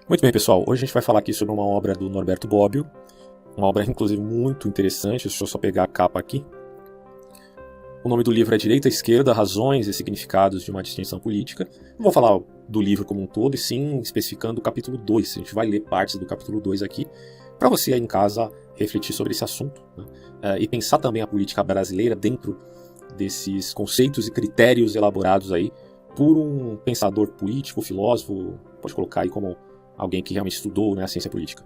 Muito bem, pessoal. Hoje a gente vai falar aqui sobre uma obra do Norberto Bobbio, uma obra inclusive muito interessante. Deixa eu só pegar a capa aqui. O nome do livro é Direita e Esquerda, Razões e Significados de uma Distinção Política. Não vou falar do livro como um todo, e sim especificando o capítulo 2. A gente vai ler partes do capítulo 2 aqui, para você aí em casa refletir sobre esse assunto, né? E pensar também a política brasileira dentro desses conceitos e critérios elaborados aí por um pensador político, filósofo, pode colocar aí como alguém que realmente estudou, né, a ciência política.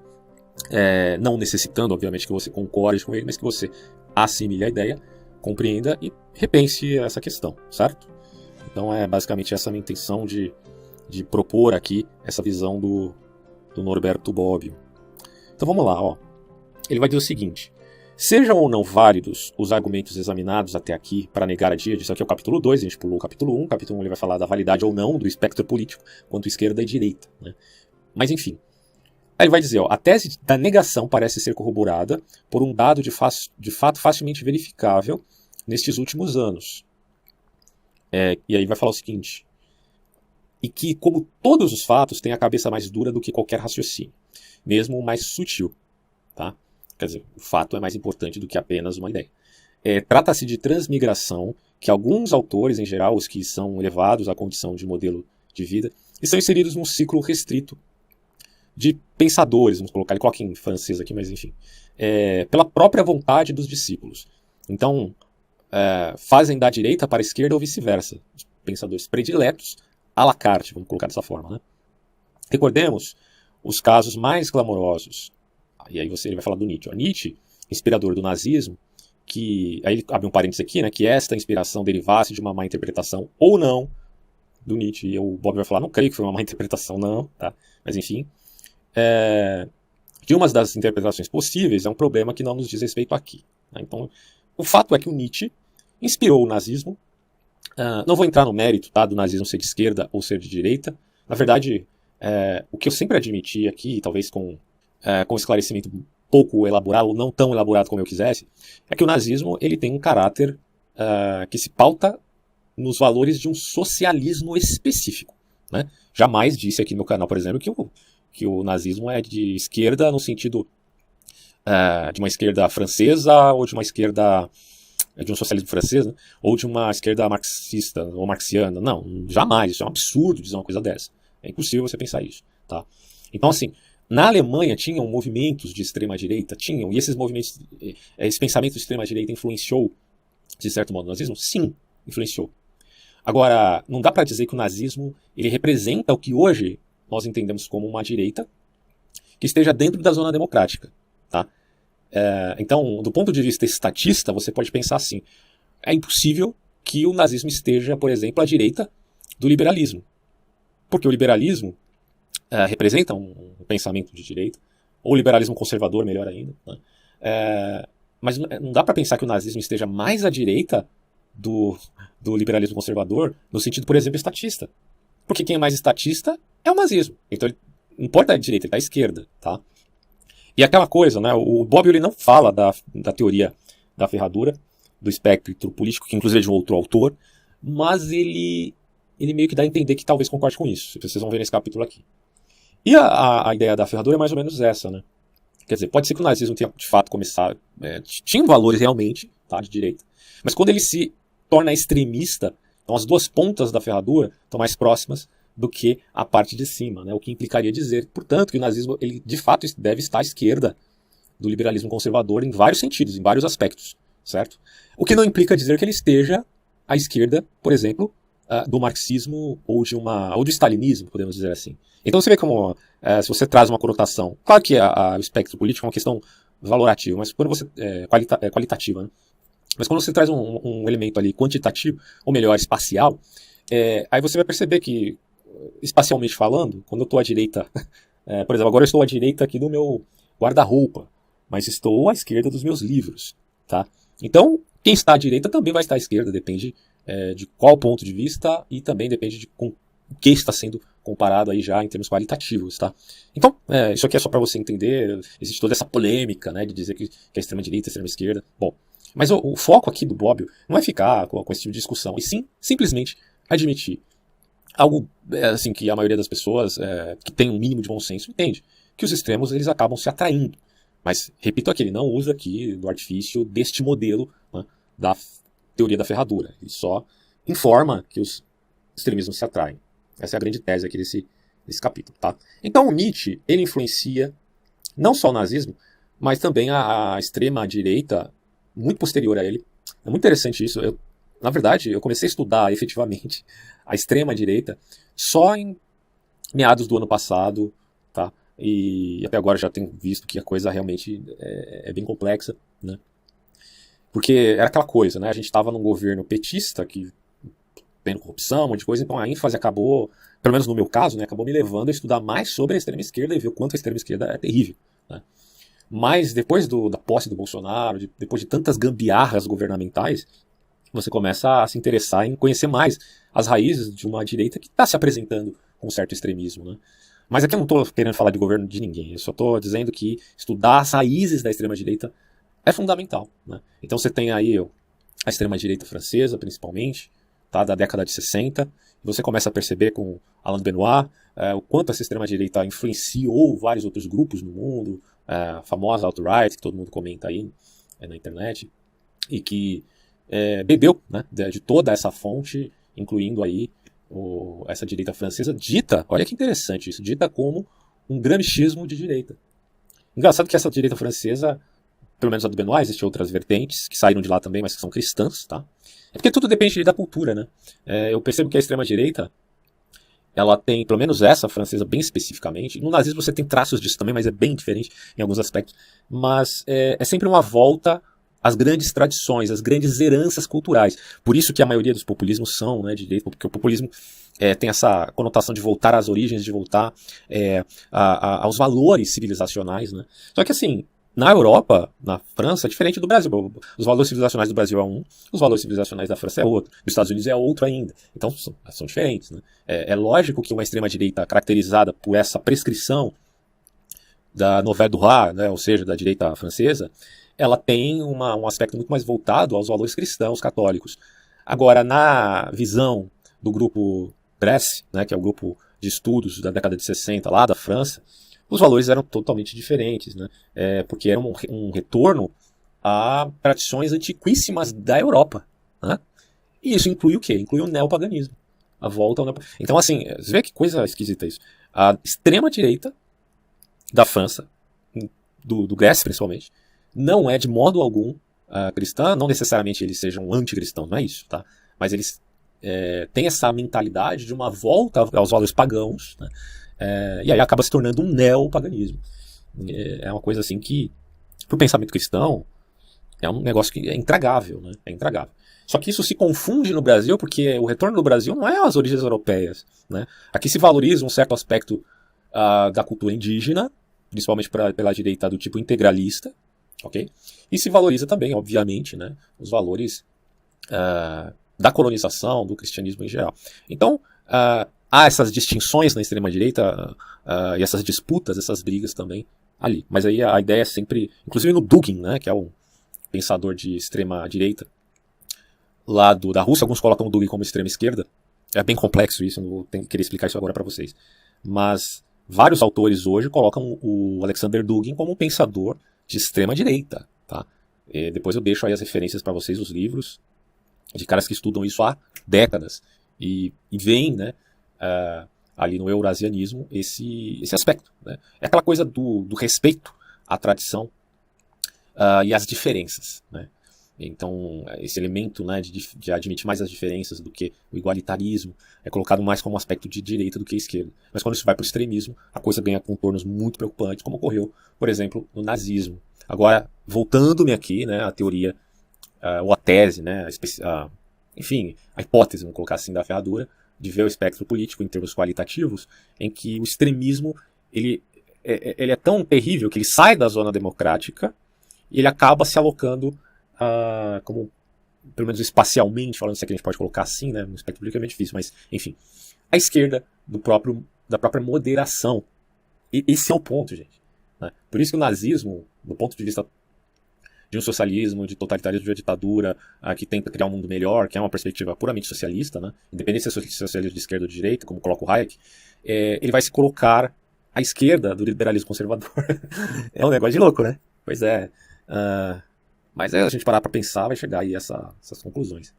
Não necessitando, obviamente, que você concorde com ele, mas que você assimile a ideia, compreenda e repense essa questão, certo? Então é basicamente essa a minha intenção de propor aqui essa visão do Norberto Bobbio. Então vamos lá, ó. Ele vai dizer o seguinte: sejam ou não válidos os argumentos examinados até aqui para negar a díade, isso aqui é o capítulo 2, a gente pulou o capítulo 1, o capítulo 1 ele vai falar da validade ou não do espectro político, quanto esquerda e direita, né? Mas enfim, aí ele vai dizer, ó, a tese da negação parece ser corroborada por um dado de fato facilmente verificável nestes últimos anos. E aí vai falar o seguinte: e que, como todos os fatos, tem a cabeça mais dura do que qualquer raciocínio, mesmo o mais sutil. Tá? Quer dizer, o fato é mais importante do que apenas uma ideia. Trata-se de transmigração que alguns autores, em geral, os que são elevados à condição de modelo de vida, estão inseridos num ciclo restrito de pensadores, vamos colocar, ele coloca em francês aqui, mas enfim, pela própria vontade dos discípulos. Então, fazem da direita para a esquerda ou vice-versa. Os pensadores prediletos à la carte, vamos colocar dessa forma, né? Recordemos os casos mais clamorosos. E aí ele vai falar do Nietzsche. Nietzsche, inspirador do nazismo, que aí ele abre um parênteses aqui, né, que esta inspiração derivasse de uma má interpretação ou não do Nietzsche. E o Bob vai falar, não creio que foi uma má interpretação, não, tá? Mas enfim, de uma das interpretações possíveis é um problema que não nos diz respeito aqui, né? Então, o fato é que o Nietzsche inspirou o nazismo. Não vou entrar no mérito, tá, do nazismo ser de esquerda ou ser de direita. Na verdade, o que eu sempre admiti aqui, talvez com esclarecimento pouco elaborado, ou não tão elaborado como eu quisesse, é que o nazismo ele tem um caráter que se pauta nos valores de um socialismo específico, né? Jamais disse aqui no meu canal, por exemplo, que o nazismo é de esquerda no sentido de uma esquerda francesa ou de uma esquerda de um socialismo francês, né? Ou de uma esquerda marxista ou marxiana. Não, jamais. Isso é um absurdo dizer uma coisa dessa. É impossível você pensar isso, tá? Então, assim, na Alemanha tinham movimentos de extrema-direita, e esses movimentos, esse pensamento de extrema-direita influenciou, de certo modo, o nazismo? Sim, influenciou. Agora, não dá para dizer que o nazismo ele representa o que hoje nós entendemos como uma direita que esteja dentro da zona democrática, tá? Então, do ponto de vista estatista, você pode pensar assim: é impossível que o nazismo esteja, por exemplo, à direita do liberalismo, porque o liberalismo representa um pensamento de direita, ou liberalismo conservador, melhor ainda, né? Mas não dá para pensar que o nazismo esteja mais à direita do liberalismo conservador, no sentido, por exemplo, estatista. Porque quem é mais estatista é o nazismo. Então, ele não importa a direita, ele está à esquerda, tá? E aquela coisa, né? O Bobbio ele não fala da teoria da ferradura, do espectro político, que inclusive é de um outro autor, mas ele meio que dá a entender que talvez concorde com isso. Vocês vão ver nesse capítulo aqui. E a ideia da ferradura é mais ou menos essa, né? Quer dizer, pode ser que o nazismo tenha de fato começado, tinha valores realmente, tá, de direita, mas quando ele se torna extremista, então as duas pontas da ferradura estão mais próximas do que a parte de cima, né? O que implicaria dizer, portanto, que o nazismo ele de fato deve estar à esquerda do liberalismo conservador em vários sentidos, em vários aspectos, certo? O que não implica dizer que ele esteja à esquerda, por exemplo, do marxismo ou do stalinismo, podemos dizer assim. Então você vê como, se você traz uma conotação, claro que o espectro político é uma questão valorativa, mas quando você qualitativa, né? Mas quando você traz um elemento ali quantitativo, ou melhor, espacial, aí você vai perceber que, espacialmente falando, quando eu estou à direita, por exemplo, agora eu estou à direita aqui do meu guarda-roupa, mas estou à esquerda dos meus livros, tá? Então, quem está à direita também vai estar à esquerda, depende de qual ponto de vista e também depende de com o que está sendo comparado aí já em termos qualitativos, tá? Então, isso aqui é só para você entender, existe toda essa polêmica, né, de dizer que é extrema-direita, extrema-esquerda. Bom, mas o foco aqui do Bobbio não é ficar com esse tipo de discussão, e sim, simplesmente admitir algo assim que a maioria das pessoas que tem um mínimo de bom senso entende, que os extremos eles acabam se atraindo. Mas, repito aqui, ele não usa aqui do artifício deste modelo, né, da teoria da ferradura. Ele só informa que os extremismos se atraem. Essa é a grande tese aqui desse capítulo. Tá? Então o Nietzsche ele influencia não só o nazismo, mas também a extrema-direita muito posterior a ele. É muito interessante isso. Na verdade, eu comecei a estudar efetivamente a extrema-direita só em meados do ano passado, tá? E até agora já tenho visto que a coisa realmente é bem complexa, né? Porque era aquela coisa, né? A gente estava num governo petista que tendo corrupção, um monte de coisa, então a ênfase acabou, pelo menos no meu caso, né, acabou me levando a estudar mais sobre a extrema esquerda e ver o quanto a extrema esquerda é terrível, né? Mas depois da posse do Bolsonaro, depois de tantas gambiarras governamentais, você começa a se interessar em conhecer mais as raízes de uma direita que está se apresentando com um certo extremismo, né? Mas aqui eu não estou querendo falar de governo de ninguém, eu só estou dizendo que estudar as raízes da extrema-direita é fundamental, né? Então você tem aí a extrema-direita francesa, principalmente, tá, da década de 60, e você começa a perceber com Alain Benoist o quanto essa extrema-direita influenciou vários outros grupos no mundo, a famosa alt-right, que todo mundo comenta aí na internet, e que bebeu, né, de toda essa fonte, incluindo aí essa direita francesa, dita, olha que interessante isso, dita como um gramscismo de direita. Engraçado que essa direita francesa, pelo menos a do Benoist, existem outras vertentes que saíram de lá também, mas que são cristãs, tá? É porque tudo depende da cultura, né? Eu percebo que a extrema-direita, ela tem, pelo menos essa francesa bem especificamente, no nazismo você tem traços disso também, mas é bem diferente em alguns aspectos, mas é sempre uma volta às grandes tradições, às grandes heranças culturais. Por isso que a maioria dos populismos são, né, de direita, porque o populismo tem essa conotação de voltar às origens, de voltar aos valores civilizacionais, né? Só que assim, na Europa, na França, é diferente do Brasil. Os valores civilizacionais do Brasil é um, os valores civilizacionais da França é outro, dos Estados Unidos é outro ainda. Então são diferentes, né? É lógico que uma extrema-direita caracterizada por essa prescrição da Nouvelle Droite, né, ou seja, da direita francesa, ela tem um aspecto muito mais voltado aos valores cristãos, católicos. Agora, na visão do grupo Bresse, né, que é o grupo de estudos da década de 60 lá da França, os valores eram totalmente diferentes, né? Porque era um retorno a tradições antiquíssimas da Europa, né? E isso inclui o quê? Inclui o neopaganismo. A volta ao neopaganismo. Então, assim, você vê que coisa esquisita isso. A extrema-direita da França, do Grèce principalmente, não é de modo algum cristã, não necessariamente eles sejam anticristãos, não é isso, tá? Mas eles têm essa mentalidade de uma volta aos valores pagãos, né? E aí acaba se tornando um neopaganismo. É uma coisa assim que, para o pensamento cristão, é um negócio que é intragável, né? É intragável. Só que isso se confunde no Brasil, porque o retorno do Brasil não é às origens europeias, né? Aqui se valoriza um certo aspecto da cultura indígena, principalmente pela direita do tipo integralista, ok? E se valoriza também, obviamente, né, os valores da colonização, do cristianismo em geral. Então, há essas distinções na extrema-direita e essas disputas, essas brigas também ali. Mas aí a ideia é sempre, inclusive no Dugin, né, que é um pensador de extrema-direita lá da Rússia, alguns colocam o Dugin como extrema-esquerda. É bem complexo isso, não vou querer explicar isso agora para vocês. Mas vários autores hoje colocam o Alexander Dugin como um pensador de extrema-direita, tá? E depois eu deixo aí as referências para vocês, os livros de caras que estudam isso há décadas e veem, né, ali no eurasianismo esse aspecto, né? É aquela coisa do respeito à tradição e às diferenças, né? Então esse elemento, né, de admitir mais as diferenças do que o igualitarismo é colocado mais como um aspecto de direita do que esquerda. Mas quando isso vai para o extremismo, a coisa ganha contornos muito preocupantes, como ocorreu, por exemplo, no nazismo. Agora, voltando-me aqui, né, à teoria, ou à tese, né, enfim, a hipótese, vamos colocar assim, da ferradura, de ver o espectro político em termos qualitativos, em que o extremismo ele é tão terrível que ele sai da zona democrática e ele acaba se alocando como, pelo menos espacialmente falando, se é que a gente pode colocar assim, né, no espectro político é meio difícil, mas enfim, à esquerda da própria moderação. E esse é o ponto, gente, né? Por isso que o nazismo, do ponto de vista de um socialismo, de totalitarismo, de ditadura, que tenta criar um mundo melhor, que é uma perspectiva puramente socialista, né? Independente se é socialismo de esquerda ou de direita, como coloca o Hayek, ele vai se colocar à esquerda do liberalismo conservador. É um negócio de louco, né? Pois é. Mas a gente parar para pensar, vai chegar aí a essas conclusões.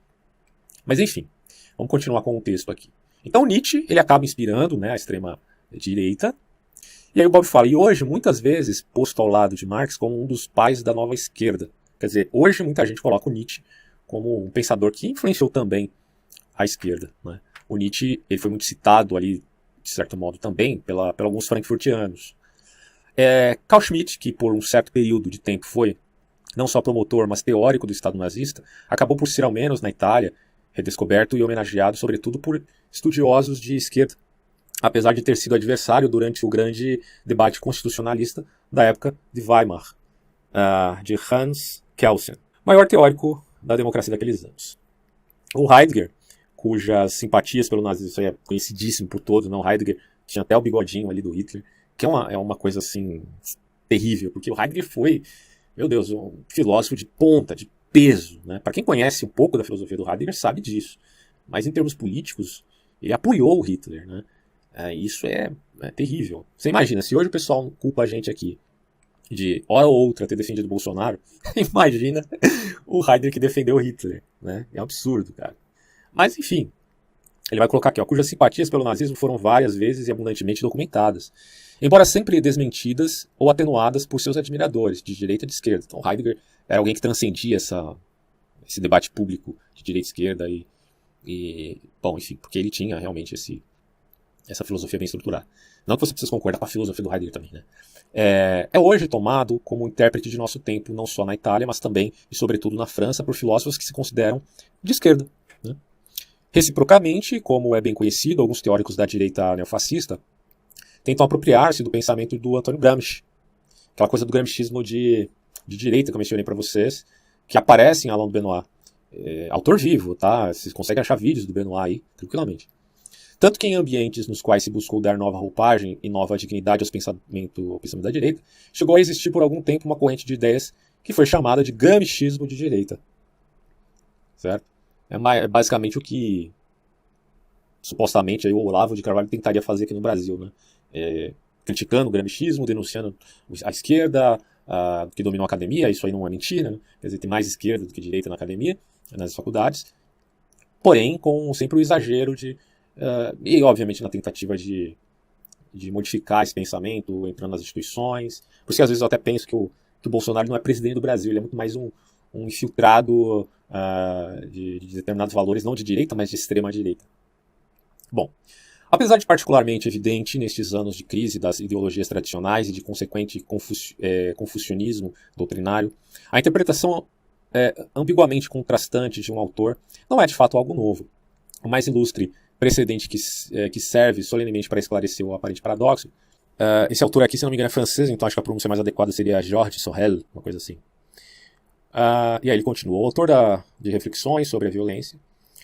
Mas enfim, vamos continuar com o texto aqui. Então Nietzsche, ele acaba inspirando, né, a extrema-direita. E aí o Bob fala, e hoje, muitas vezes, posto ao lado de Marx como um dos pais da nova esquerda. Quer dizer, hoje muita gente coloca o Nietzsche como um pensador que influenciou também a esquerda, né? O Nietzsche, ele foi muito citado ali, de certo modo, também por alguns frankfurtianos. Carl Schmitt, que por um certo período de tempo foi não só promotor, mas teórico do Estado nazista, acabou por ser, ao menos na Itália, redescoberto e homenageado, sobretudo por estudiosos de esquerda, apesar de ter sido adversário durante o grande debate constitucionalista da época de Weimar, de Hans Kelsen, maior teórico da democracia daqueles anos. O Heidegger, cujas simpatias pelo nazismo, isso aí é conhecidíssimo por todos, não? Heidegger tinha até o bigodinho ali do Hitler, que é uma coisa assim terrível, porque o Heidegger foi, meu Deus, um filósofo de ponta, de peso, né? Para quem conhece um pouco da filosofia do Heidegger sabe disso, mas em termos políticos ele apoiou o Hitler, né? Isso é terrível. Você imagina, se hoje o pessoal culpa a gente aqui de hora ou outra ter defendido o Bolsonaro, imagina o Heidegger que defendeu o Hitler, né? É um absurdo, cara. Mas enfim, ele vai colocar aqui, cujas simpatias pelo nazismo foram várias vezes e abundantemente documentadas, embora sempre desmentidas ou atenuadas por seus admiradores, de direita e de esquerda. Então Heidegger era alguém que transcendia esse debate público de direita e esquerda bom, enfim, porque ele tinha realmente essa filosofia bem estruturada. Não que você precise concordar com a filosofia do Heidegger também, né? É hoje tomado como intérprete de nosso tempo, não só na Itália, mas também e sobretudo na França, por filósofos que se consideram de esquerda, né? Reciprocamente, como é bem conhecido, alguns teóricos da direita neofascista tentam apropriar-se do pensamento do Antônio Gramsci, aquela coisa do gramscismo de direita que eu mencionei para vocês, que aparece em Alain de Benoist. Autor vivo, tá? Vocês conseguem achar vídeos do Benoist aí, tranquilamente. Tanto que em ambientes nos quais se buscou dar nova roupagem e nova dignidade ao pensamento da direita, chegou a existir por algum tempo uma corrente de ideias que foi chamada de gramscismo de direita. Certo? É basicamente o que supostamente aí, o Olavo de Carvalho tentaria fazer aqui no Brasil, né? Criticando o gramscismo, denunciando a esquerda que dominou a academia. Isso aí não é mentira, né? Quer dizer, tem mais esquerda do que direita na academia, nas faculdades, porém com sempre o exagero e obviamente na tentativa de modificar esse pensamento, entrando nas instituições. Por isso que às vezes eu até penso que o Bolsonaro não é presidente do Brasil, ele é muito mais um infiltrado de determinados valores, não de direita, mas de extrema direita. Bom, apesar de particularmente evidente nestes anos de crise das ideologias tradicionais e de consequente confucionismo doutrinário, a interpretação ambiguamente contrastante de um autor não é de fato algo novo. O mais ilustre precedente que serve solenemente para esclarecer o aparente paradoxo, esse autor aqui, se não me engano, é francês, então acho que a pronúncia mais adequada seria Georges Sorel, uma coisa assim. E aí ele continua. O autor de reflexões sobre a violência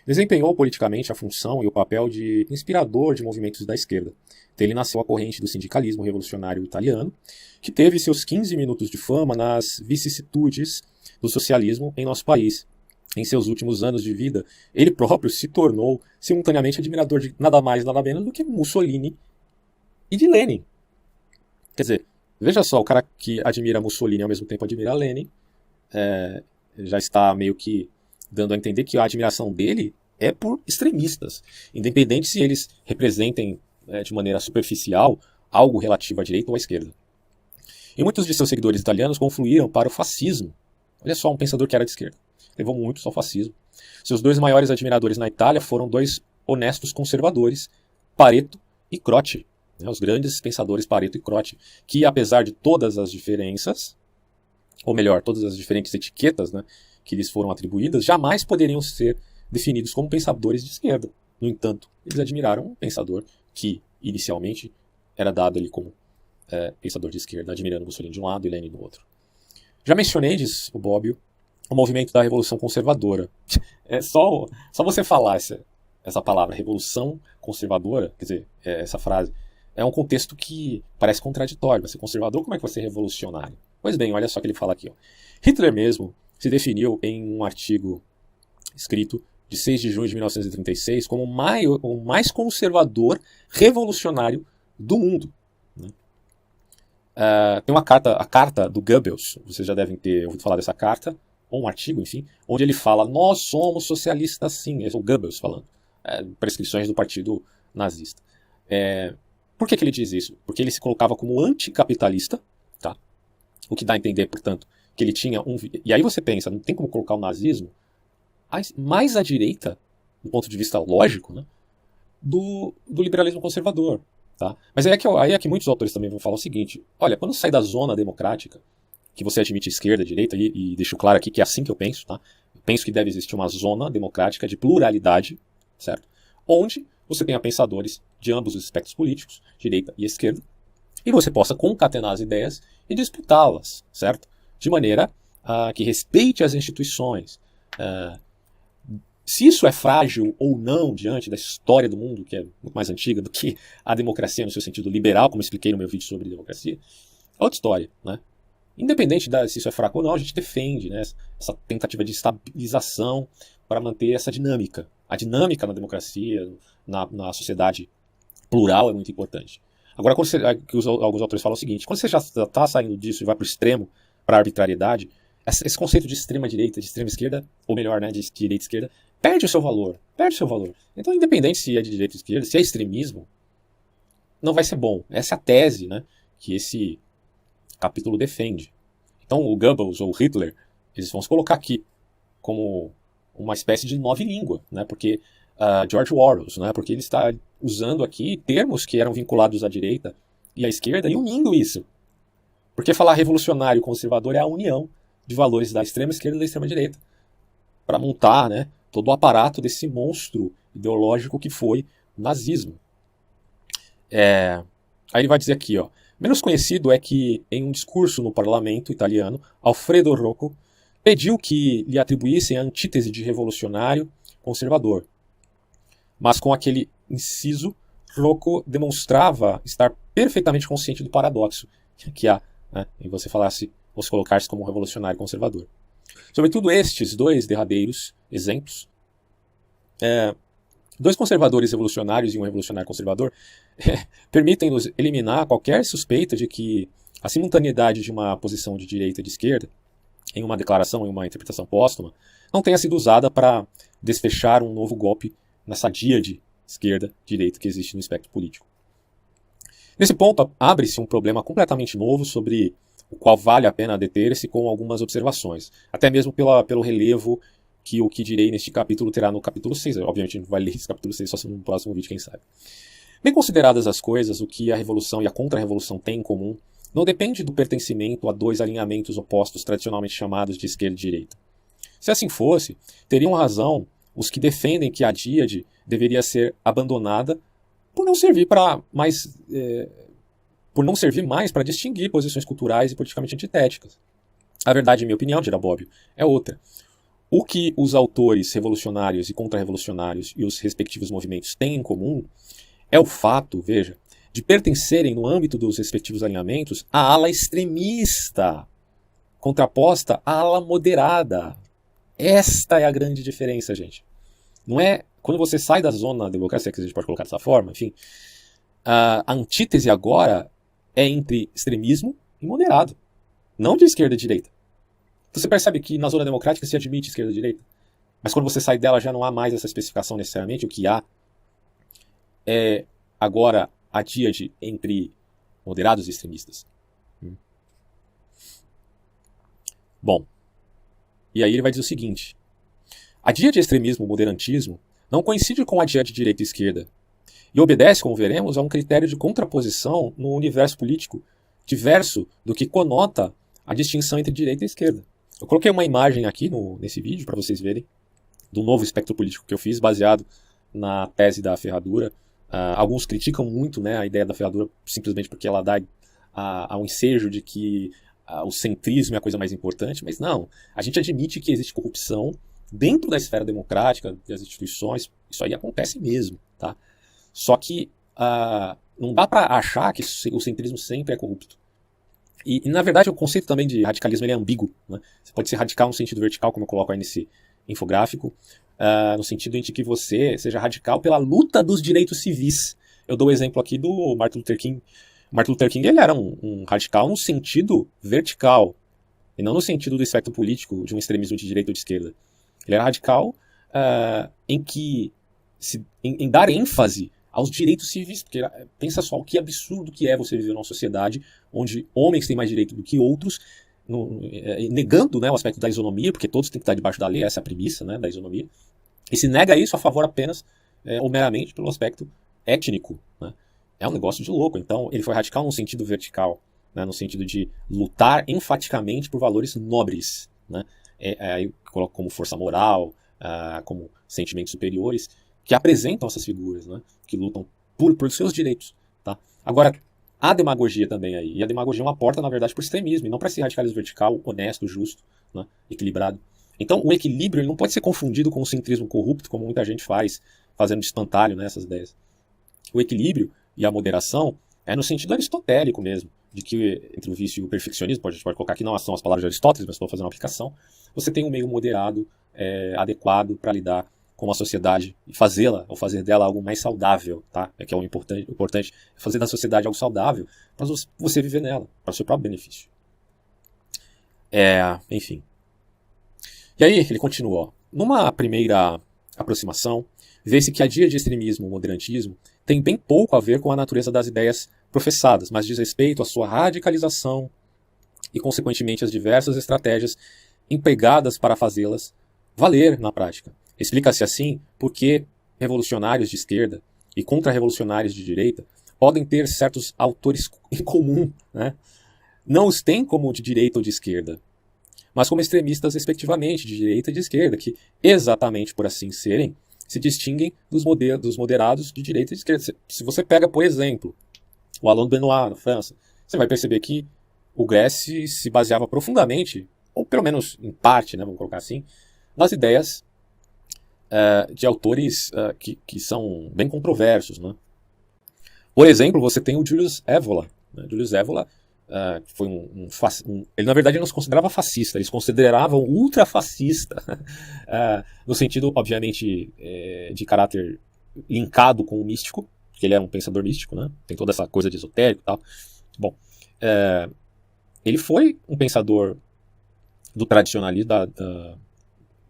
desempenhou politicamente a função e o papel de inspirador de movimentos da esquerda. Dele nasceu a corrente do sindicalismo revolucionário italiano, que teve seus 15 minutos de fama nas vicissitudes do socialismo em nosso país. Em seus últimos anos de vida, ele próprio se tornou simultaneamente admirador de nada mais, nada menos do que Mussolini e de Lenin. Quer dizer, veja só, o cara que admira Mussolini e ao mesmo tempo admira Lenin, já está meio que dando a entender que a admiração dele é por extremistas, independente se eles representem de maneira superficial algo relativo à direita ou à esquerda. E muitos de seus seguidores italianos confluíram para o fascismo. Olha só, um pensador que era de esquerda. Levou muitos ao fascismo. Seus dois maiores admiradores na Itália foram dois honestos conservadores, Pareto e Croce, né, os grandes pensadores Pareto e Croce, que apesar de todas as diferenças, ou melhor, todas as diferentes etiquetas, né, que lhes foram atribuídas, jamais poderiam ser definidos como pensadores de esquerda. No entanto, eles admiraram um pensador que, inicialmente, era dado ali como pensador de esquerda, admirando Mussolini de um lado e Lenin do outro. Já mencionei, diz o Bobbio, o movimento da Revolução Conservadora. É só você falar essa palavra, Revolução Conservadora, quer dizer, essa frase, é um contexto que parece contraditório. Vai ser conservador, como é que vai ser revolucionário? Pois bem, olha só o que ele fala aqui. Ó. Hitler mesmo se definiu em um artigo escrito de 6 de junho de 1936 como o mais conservador revolucionário do mundo. Né? Tem uma carta, a carta do Goebbels, vocês já devem ter ouvido falar dessa carta, ou um artigo, enfim, onde ele fala, nós somos socialistas sim, esse é o Goebbels falando, prescrições do partido nazista. Por que ele diz isso? Porque ele se colocava como anticapitalista, tá? O que dá a entender, portanto, que ele tinha um... E aí você pensa, não tem como colocar o nazismo mais à direita, do ponto de vista lógico, né, do liberalismo conservador. Tá? Mas aí é que muitos autores também vão falar o seguinte, olha, quando sai da zona democrática, que você admite esquerda, direita, e deixo claro aqui que é assim que eu penso, tá? Eu penso que deve existir uma zona democrática de pluralidade, certo? Onde você tenha pensadores de ambos os espectros políticos, direita e esquerda, e você possa concatenar as ideias e disputá-las, certo? De maneira que respeite as instituições. Se isso é frágil ou não diante da história do mundo, que é muito mais antiga do que a democracia no seu sentido liberal, como expliquei no meu vídeo sobre democracia, é outra história, né? Independente se isso é fraco ou não, a gente defende, né, essa tentativa de estabilização para manter essa dinâmica. A dinâmica na democracia, na sociedade plural é muito importante. Agora, alguns autores falam o seguinte, quando você já está saindo disso e vai para o extremo, para a arbitrariedade, esse conceito de extrema direita, de extrema esquerda, ou melhor, né, de direita e esquerda, perde o seu valor. Então, independente se é de direita ou esquerda, se é extremismo, não vai ser bom. Essa é a tese, né, que esse capítulo defende. Então, o Goebbels ou Hitler, eles vão se colocar aqui como uma espécie de nova língua, né, porque George Orwell, né, porque ele está usando aqui termos que eram vinculados à direita e à esquerda e unindo isso. Porque falar revolucionário e conservador é a união de valores da extrema esquerda e da extrema direita, para montar, né, todo o aparato desse monstro ideológico que foi o nazismo. Aí ele vai dizer aqui, ó, menos conhecido é que, em um discurso no parlamento italiano, Alfredo Rocco pediu que lhe atribuíssem a antítese de revolucionário conservador. Mas com aquele inciso, Rocco demonstrava estar perfeitamente consciente do paradoxo que há, né, em você falasse ou se colocar-se como revolucionário conservador. Sobretudo estes dois derradeiros exemplos, dois conservadores revolucionários e um revolucionário conservador, permitem-nos eliminar qualquer suspeita de que a simultaneidade de uma posição de direita e de esquerda, em uma declaração, em uma interpretação póstuma, não tenha sido usada para desfechar um novo golpe nessa díade esquerda-direita que existe no espectro político. Nesse ponto, abre-se um problema completamente novo sobre o qual vale a pena deter-se com algumas observações, até mesmo pelo relevo que o que direi neste capítulo terá no capítulo 6. Obviamente a gente vai ler esse capítulo 6 só no próximo vídeo, quem sabe. Bem consideradas as coisas, o que a revolução e a contra-revolução têm em comum não depende do pertencimento a dois alinhamentos opostos tradicionalmente chamados de esquerda e direita. Se assim fosse, teriam razão os que defendem que a díade deveria ser abandonada por não servir mais para distinguir posições culturais e politicamente antitéticas. A verdade, em minha opinião, dirá Bobbio, é outra. O que os autores revolucionários e contra-revolucionários e os respectivos movimentos têm em comum é o fato, veja, de pertencerem no âmbito dos respectivos alinhamentos à ala extremista, contraposta à ala moderada. Esta é a grande diferença, gente. Não é quando você sai da zona da democracia, que a gente pode colocar dessa forma, enfim, a antítese agora é entre extremismo e moderado, não de esquerda e direita. Então você percebe que na zona democrática se admite esquerda e direita, mas quando você sai dela já não há mais essa especificação necessariamente, o que há é agora a díade entre moderados e extremistas. Bom, e aí ele vai dizer o seguinte, a díade extremismo-moderantismo não coincide com a díade direita e esquerda, e obedece, como veremos, a um critério de contraposição no universo político diverso do que conota a distinção entre direita e esquerda. Eu coloquei uma imagem aqui nesse vídeo para vocês verem do novo espectro político que eu fiz, baseado na tese da ferradura. Alguns criticam muito, né, a ideia da ferradura simplesmente porque ela dá ao ensejo de que o centrismo é a coisa mais importante, mas não. A gente admite que existe corrupção dentro da esfera democrática, das instituições, isso aí acontece mesmo, tá? Só que não dá para achar que o centrismo sempre é corrupto. E, na verdade, o conceito também de radicalismo ele é ambíguo, né? Você pode ser radical no sentido vertical, como eu coloco aí nesse infográfico, no sentido em que você seja radical pela luta dos direitos civis. Eu dou o exemplo aqui do Martin Luther King. Martin Luther King ele era um radical no sentido vertical, e não no sentido do espectro político de um extremismo de direita ou de esquerda. Ele era radical em dar ênfase aos direitos civis, porque pensa só o que absurdo que é você viver numa sociedade onde homens têm mais direito do que outros, negando, né, o aspecto da isonomia, porque todos têm que estar debaixo da lei, essa é a premissa, né, da isonomia, e se nega isso a favor apenas ou meramente pelo aspecto étnico, né. É um negócio de louco. Então ele foi radical no sentido vertical, né, no sentido de lutar enfaticamente por valores nobres, né, aí eu coloco como força moral, como sentimentos superiores, que apresentam essas figuras, né, que lutam por seus direitos. Tá? Agora, há demagogia também aí, e a demagogia é uma porta, na verdade, para o extremismo, e não para esse radicalismo vertical, honesto, justo, né, equilibrado. Então, o equilíbrio ele não pode ser confundido com o centrismo corrupto, como muita gente faz, fazendo de espantalho, né, essas ideias. O equilíbrio e a moderação é no sentido aristotélico mesmo, de que entre o vício e o perfeccionismo, a gente pode colocar aqui não são as palavras de Aristóteles, mas estou fazendo uma aplicação, você tem um meio moderado, adequado para lidar com a sociedade e fazê-la, ou fazer dela algo mais saudável, tá? Que é o importante fazer da sociedade algo saudável para você viver nela, para o seu próprio benefício. Enfim. E aí ele continua, ó. Numa primeira aproximação, vê-se que a dia de extremismo ou moderantismo tem bem pouco a ver com a natureza das ideias professadas, mas diz respeito à sua radicalização e, consequentemente, às diversas estratégias empregadas para fazê-las valer na prática. Explica-se assim por que revolucionários de esquerda e contra-revolucionários de direita podem ter certos autores em comum, né? Não os têm como de direita ou de esquerda, mas como extremistas respectivamente, de direita e de esquerda, que, exatamente por assim serem, se distinguem dos moderados de direita e de esquerda. Se você pega, por exemplo, o Alain Benoist, na França, você vai perceber que o Gressi se baseava profundamente, ou pelo menos em parte, né, vamos colocar assim, nas ideias de autores que são bem controversos, né? Por exemplo, você tem o Julius Evola. Né? Julius Evola foi ele, na verdade, não se considerava fascista, eles consideravam ultrafascista, no sentido, obviamente, de caráter linkado com o místico, que ele era um pensador místico, né? Tem toda essa coisa de esotérico e tal. Bom, ele foi um pensador do tradicionalismo,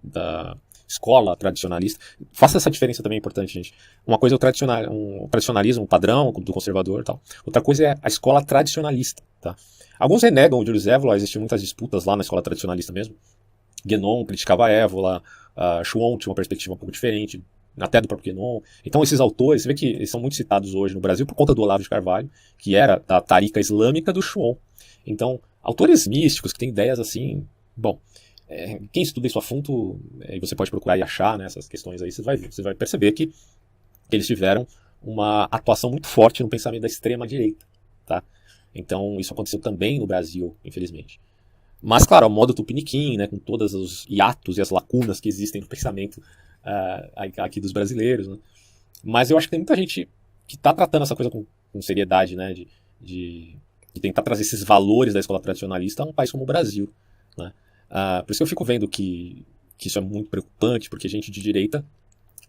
da escola tradicionalista. Faça essa diferença também, é importante, gente. Uma coisa é o tradicionalismo padrão, do conservador e tal. Outra coisa é a escola tradicionalista. Tá? Alguns renegam o Julius Evola, existiam muitas disputas lá na escola tradicionalista mesmo. Guénon criticava Evola, Schwann tinha uma perspectiva um pouco diferente, até do próprio Guénon. Então esses autores, você vê que eles são muito citados hoje no Brasil por conta do Olavo de Carvalho, que era da tarica islâmica do Schwann. Então, autores místicos que têm ideias assim, bom, quem estuda isso a fundo, e você pode procurar e achar, né, essas questões aí, você vai perceber que eles tiveram uma atuação muito forte no pensamento da extrema-direita. Tá? Então isso aconteceu também no Brasil, infelizmente. Mas, claro, ao modo tupiniquim, né, com todos os hiatos e as lacunas que existem no pensamento aqui dos brasileiros. Né? Mas eu acho que tem muita gente que está tratando essa coisa com seriedade, né, de tentar trazer esses valores da escola tradicionalista a um país como o Brasil. Né? Por isso que eu fico vendo que isso é muito preocupante, porque gente de direita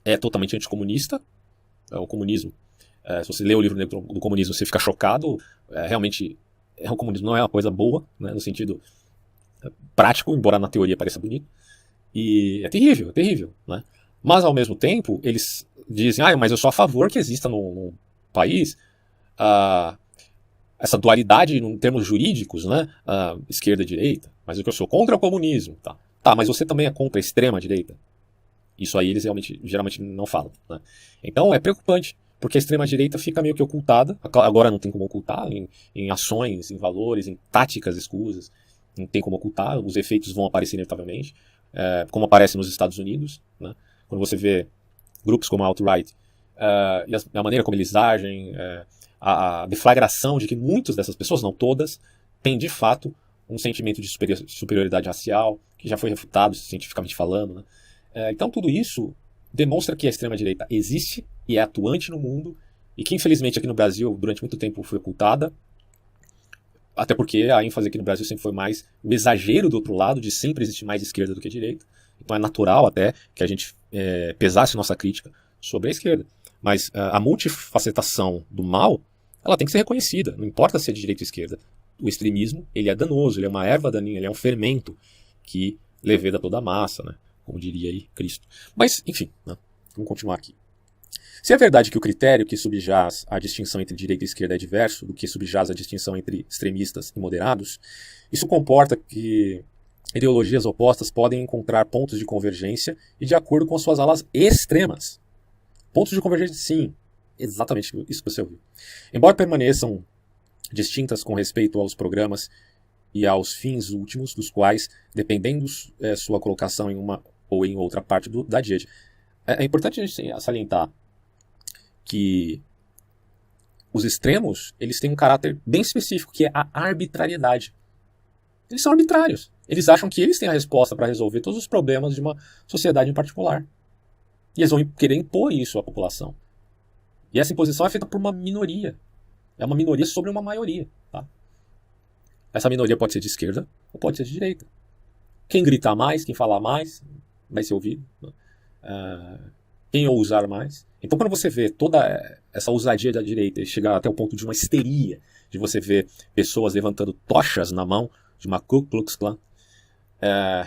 é totalmente anticomunista, o comunismo. Se você lê o livro do comunismo, você fica chocado. Realmente, o comunismo não é uma coisa boa, né, no sentido prático, embora na teoria pareça bonito. E é terrível, é terrível. Né? Mas, ao mesmo tempo, eles dizem, mas eu sou a favor que exista no país essa dualidade em termos jurídicos, né, esquerda e direita. Mas eu sou contra o comunismo. Tá, mas você também é contra a extrema-direita? Isso aí eles geralmente não falam. Né? Então é preocupante, porque a extrema-direita fica meio que ocultada, agora não tem como ocultar, em ações, em valores, em táticas escusas, não tem como ocultar, os efeitos vão aparecer inevitavelmente, como aparece nos Estados Unidos, né? Quando você vê grupos como a alt-right, e a maneira como eles agem, a deflagração de que muitas dessas pessoas, não todas, têm de fato um sentimento de superioridade racial, que já foi refutado cientificamente falando. Né? Então tudo isso demonstra que a extrema-direita existe e é atuante no mundo, e que infelizmente aqui no Brasil durante muito tempo foi ocultada, Até porque a ênfase aqui no Brasil sempre foi mais o exagero do outro lado, de sempre existir mais esquerda do que direita. Então é natural até que a gente pesasse nossa crítica sobre a esquerda. Mas a multifacetação do mal, ela tem que ser reconhecida, não importa se é de direita ou esquerda. O extremismo, ele é danoso, ele é uma erva daninha, ele é um fermento que leveda toda a massa, né? Como diria aí Cristo. Mas, enfim, né? Vamos continuar aqui. Se é verdade que o critério que subjaz a distinção entre direita e esquerda é diverso do que subjaz a distinção entre extremistas e moderados, isso comporta que ideologias opostas podem encontrar pontos de convergência e de acordo com suas alas extremas. Pontos de convergência, sim, exatamente isso que você ouviu. Embora permaneçam distintas com respeito aos programas e aos fins últimos, dos quais, dependendo sua colocação em uma ou em outra parte da dieta. É importante a gente salientar que os extremos, eles têm um caráter bem específico, que é a arbitrariedade. Eles são arbitrários. Eles acham que eles têm a resposta para resolver todos os problemas de uma sociedade em particular. E eles vão querer impor isso à população. E essa imposição é feita por uma minoria. É uma minoria sobre uma maioria. Tá? Essa minoria pode ser de esquerda ou pode ser de direita. Quem gritar mais, quem falar mais, vai ser ouvido. Quem ousar mais. Então, quando você vê toda essa ousadia da direita e chegar até o ponto de uma histeria, de você ver pessoas levantando tochas na mão de uma Ku Klux Klan,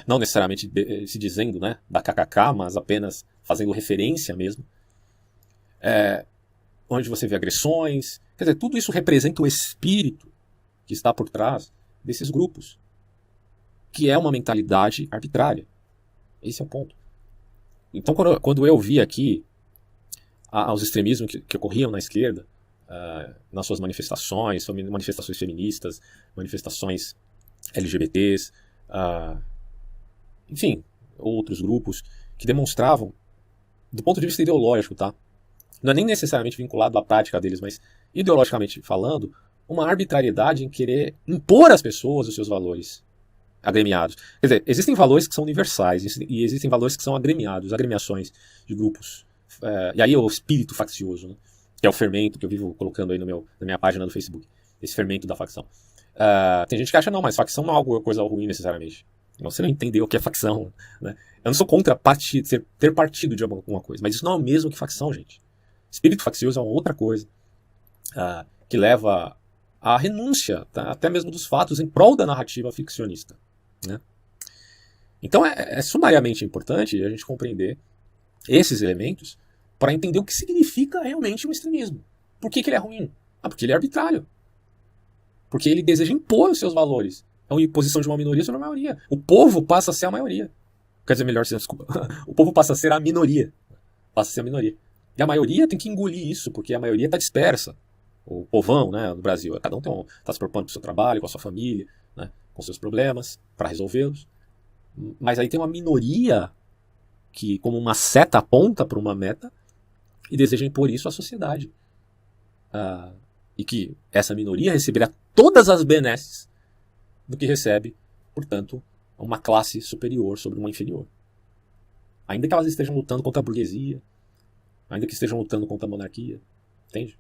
não necessariamente se dizendo, né, da KKK, mas apenas fazendo referência mesmo, onde você vê agressões, quer dizer, tudo isso representa o espírito que está por trás desses grupos, que é uma mentalidade arbitrária. Esse é o ponto. Então, quando eu vi aqui os extremismos que ocorriam na esquerda, nas suas manifestações feministas, manifestações LGBTs, enfim, outros grupos que demonstravam, do ponto de vista ideológico, tá? Não é nem necessariamente vinculado à prática deles, mas ideologicamente falando, uma arbitrariedade em querer impor às pessoas os seus valores agremiados. Quer dizer, existem valores que são universais e existem valores que são agremiados, agremiações de grupos. E aí é o espírito faccioso, né? Que é o fermento que eu vivo colocando aí na minha página do Facebook. Esse fermento da facção. Tem gente que acha, não, mas facção não é alguma coisa ruim necessariamente. Você não entendeu o que é facção, né? Eu não sou contra ter partido de alguma coisa, mas isso não é o mesmo que facção, gente. Espírito faccioso é uma outra coisa que leva à renúncia, tá? Até mesmo dos fatos em prol da narrativa ficcionista, né? Então é sumariamente importante a gente compreender esses elementos para entender o que significa realmente o extremismo. Por que ele é ruim? Porque ele é arbitrário. Porque ele deseja impor os seus valores. É uma imposição de uma minoria sobre a maioria. O povo passa a ser a maioria. Quer dizer, melhor, desculpa. O povo passa a ser a minoria. Passa a ser a minoria. E a maioria tem que engolir isso, porque a maioria está dispersa. O povão, né, no Brasil, cada um está se preocupando com o seu trabalho, com a sua família, né, com seus problemas, para resolvê-los. Mas aí tem uma minoria que, como uma seta, aponta para uma meta e deseja impor isso à sociedade. E que essa minoria receberá todas as benesses do que recebe, portanto, uma classe superior sobre uma inferior. Ainda que elas estejam lutando contra a burguesia, ainda que estejam lutando contra a monarquia. Entende?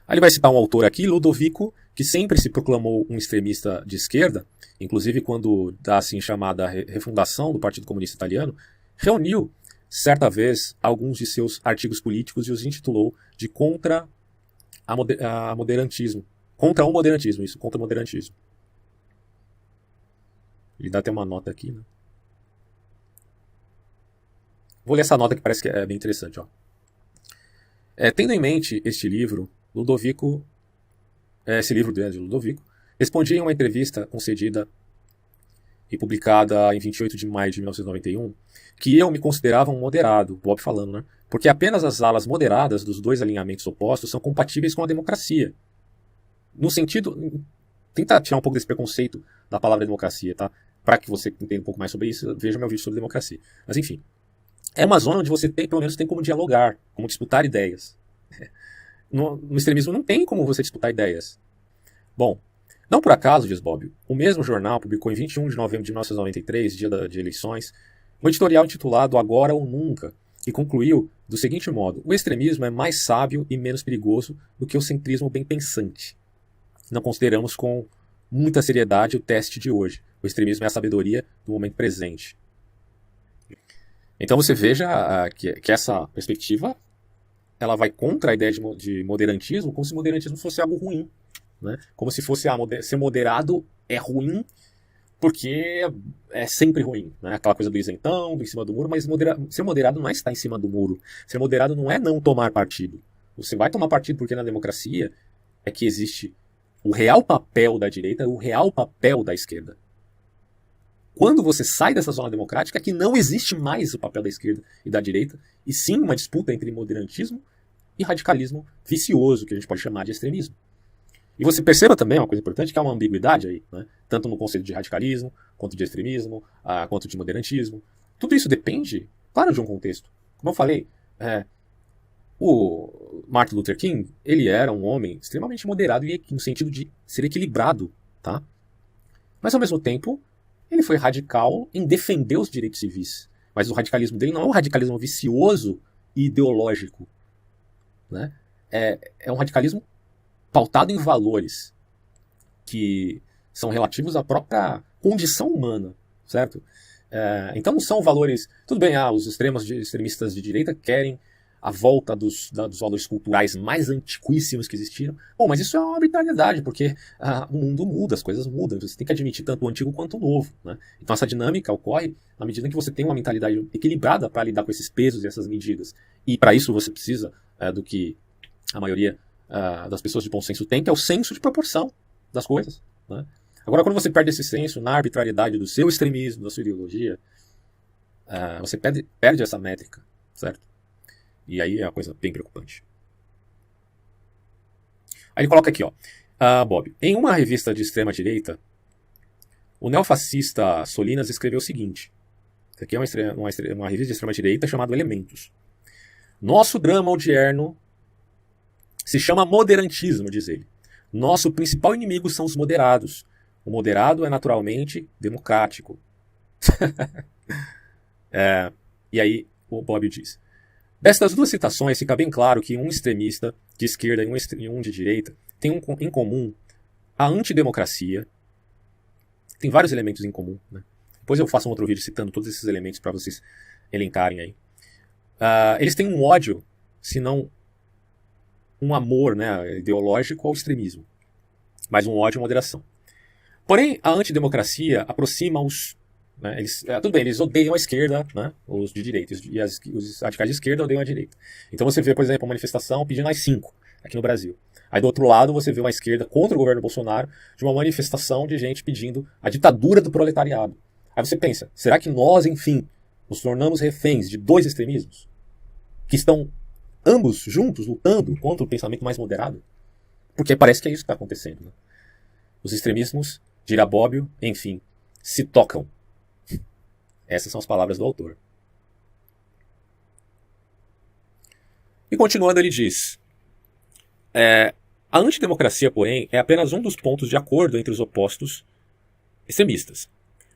Aí ele vai citar um autor aqui, Ludovico, que sempre se proclamou um extremista de esquerda, inclusive quando da assim chamada refundação do Partido Comunista Italiano, reuniu certa vez alguns de seus artigos políticos e os intitulou de contra o moderantismo. Contra o moderantismo, isso, contra o moderantismo. Ele dá até uma nota aqui, né? Vou ler essa nota que parece que é bem interessante, ó. Tendo em mente este livro, esse livro de Ludovico, respondia em uma entrevista concedida e publicada em 28 de maio de 1991, que eu me considerava um moderado, Bob falando, né? Porque apenas as alas moderadas dos dois alinhamentos opostos são compatíveis com a democracia. No sentido... Tenta tirar um pouco desse preconceito da palavra democracia, tá? Para que você entenda um pouco mais sobre isso, veja meu vídeo sobre democracia. Mas enfim, é uma zona onde você pelo menos tem como dialogar, como disputar ideias. No extremismo não tem como você disputar ideias. Bom, não por acaso, diz Bob, o mesmo jornal publicou em 21 de novembro de 1993, dia de eleições, um editorial intitulado Agora ou Nunca, e concluiu do seguinte modo: o extremismo é mais sábio e menos perigoso do que o centrismo bem pensante. Não consideramos com muita seriedade o teste de hoje. O extremismo é a sabedoria do momento presente. Então você veja que essa perspectiva ela vai contra a ideia de moderantismo, como se moderantismo fosse algo ruim, né? Como se fosse ser moderado é ruim porque é sempre ruim, né? Aquela coisa do isentão, do em cima do muro, mas ser moderado não é estar em cima do muro. Ser moderado não é não tomar partido. Você vai tomar partido porque na democracia é que existe o real papel da direita e o real papel da esquerda. Quando você sai dessa zona democrática, é que não existe mais o papel da esquerda e da direita, e sim uma disputa entre moderantismo e radicalismo vicioso, que a gente pode chamar de extremismo. E você perceba também uma coisa importante, que há uma ambiguidade aí, né? Tanto no conceito de radicalismo, quanto de extremismo, quanto de moderantismo. Tudo isso depende, claro, de um contexto. Como eu falei, o Martin Luther King, ele era um homem extremamente moderado e no sentido de ser equilibrado, tá? Mas ao mesmo tempo, ele foi radical em defender os direitos civis. Mas o radicalismo dele não é um radicalismo vicioso e ideológico, né? É um radicalismo pautado em valores que são relativos à própria condição humana, certo? Então não são valores... Tudo bem, os extremistas de direita querem a volta dos valores culturais mais antiquíssimos que existiram. Bom, mas isso é uma arbitrariedade, porque o mundo muda, as coisas mudam, você tem que admitir tanto o antigo quanto o novo, né? Então essa dinâmica ocorre na medida em que você tem uma mentalidade equilibrada para lidar com esses pesos e essas medidas. E para isso você precisa do que a maioria das pessoas de bom senso tem, que é o senso de proporção das coisas, né? Agora, quando você perde esse senso na arbitrariedade do seu extremismo, da sua ideologia, você perde essa métrica, certo? E aí é uma coisa bem preocupante. Aí ele coloca aqui, Bob. Em uma revista de extrema-direita, o neofascista Solinas escreveu o seguinte. Isso aqui é uma revista de extrema-direita chamada Elementos. Nosso drama odierno se chama moderantismo, diz ele. Nosso principal inimigo são os moderados. O moderado é naturalmente democrático. E aí o Bob diz: destas duas citações fica bem claro que um extremista de esquerda e um de direita têm em comum a antidemocracia. Tem vários elementos em comum, né? Depois eu faço um outro vídeo citando todos esses elementos para vocês elencarem aí. Eles têm um ódio, se não um amor, né, ideológico ao extremismo, mas um ódio e moderação. Porém, a antidemocracia aproxima os... Né, tudo bem, eles odeiam a esquerda, né, os de direita, e os radicais de esquerda odeiam a direita. Então você vê, por exemplo, uma manifestação pedindo AI-5 aqui no Brasil. Aí do outro lado você vê uma esquerda contra o governo Bolsonaro de uma manifestação de gente pedindo a ditadura do proletariado. Aí você pensa, será que nós, enfim, nos tornamos reféns de dois extremismos que estão ambos juntos lutando contra o pensamento mais moderado? Porque parece que é isso que está acontecendo, né? Os extremismos de Irabóbio, enfim, se tocam. Essas são as palavras do autor. E continuando, ele diz: a antidemocracia, porém, é apenas um dos pontos de acordo entre os opostos extremistas.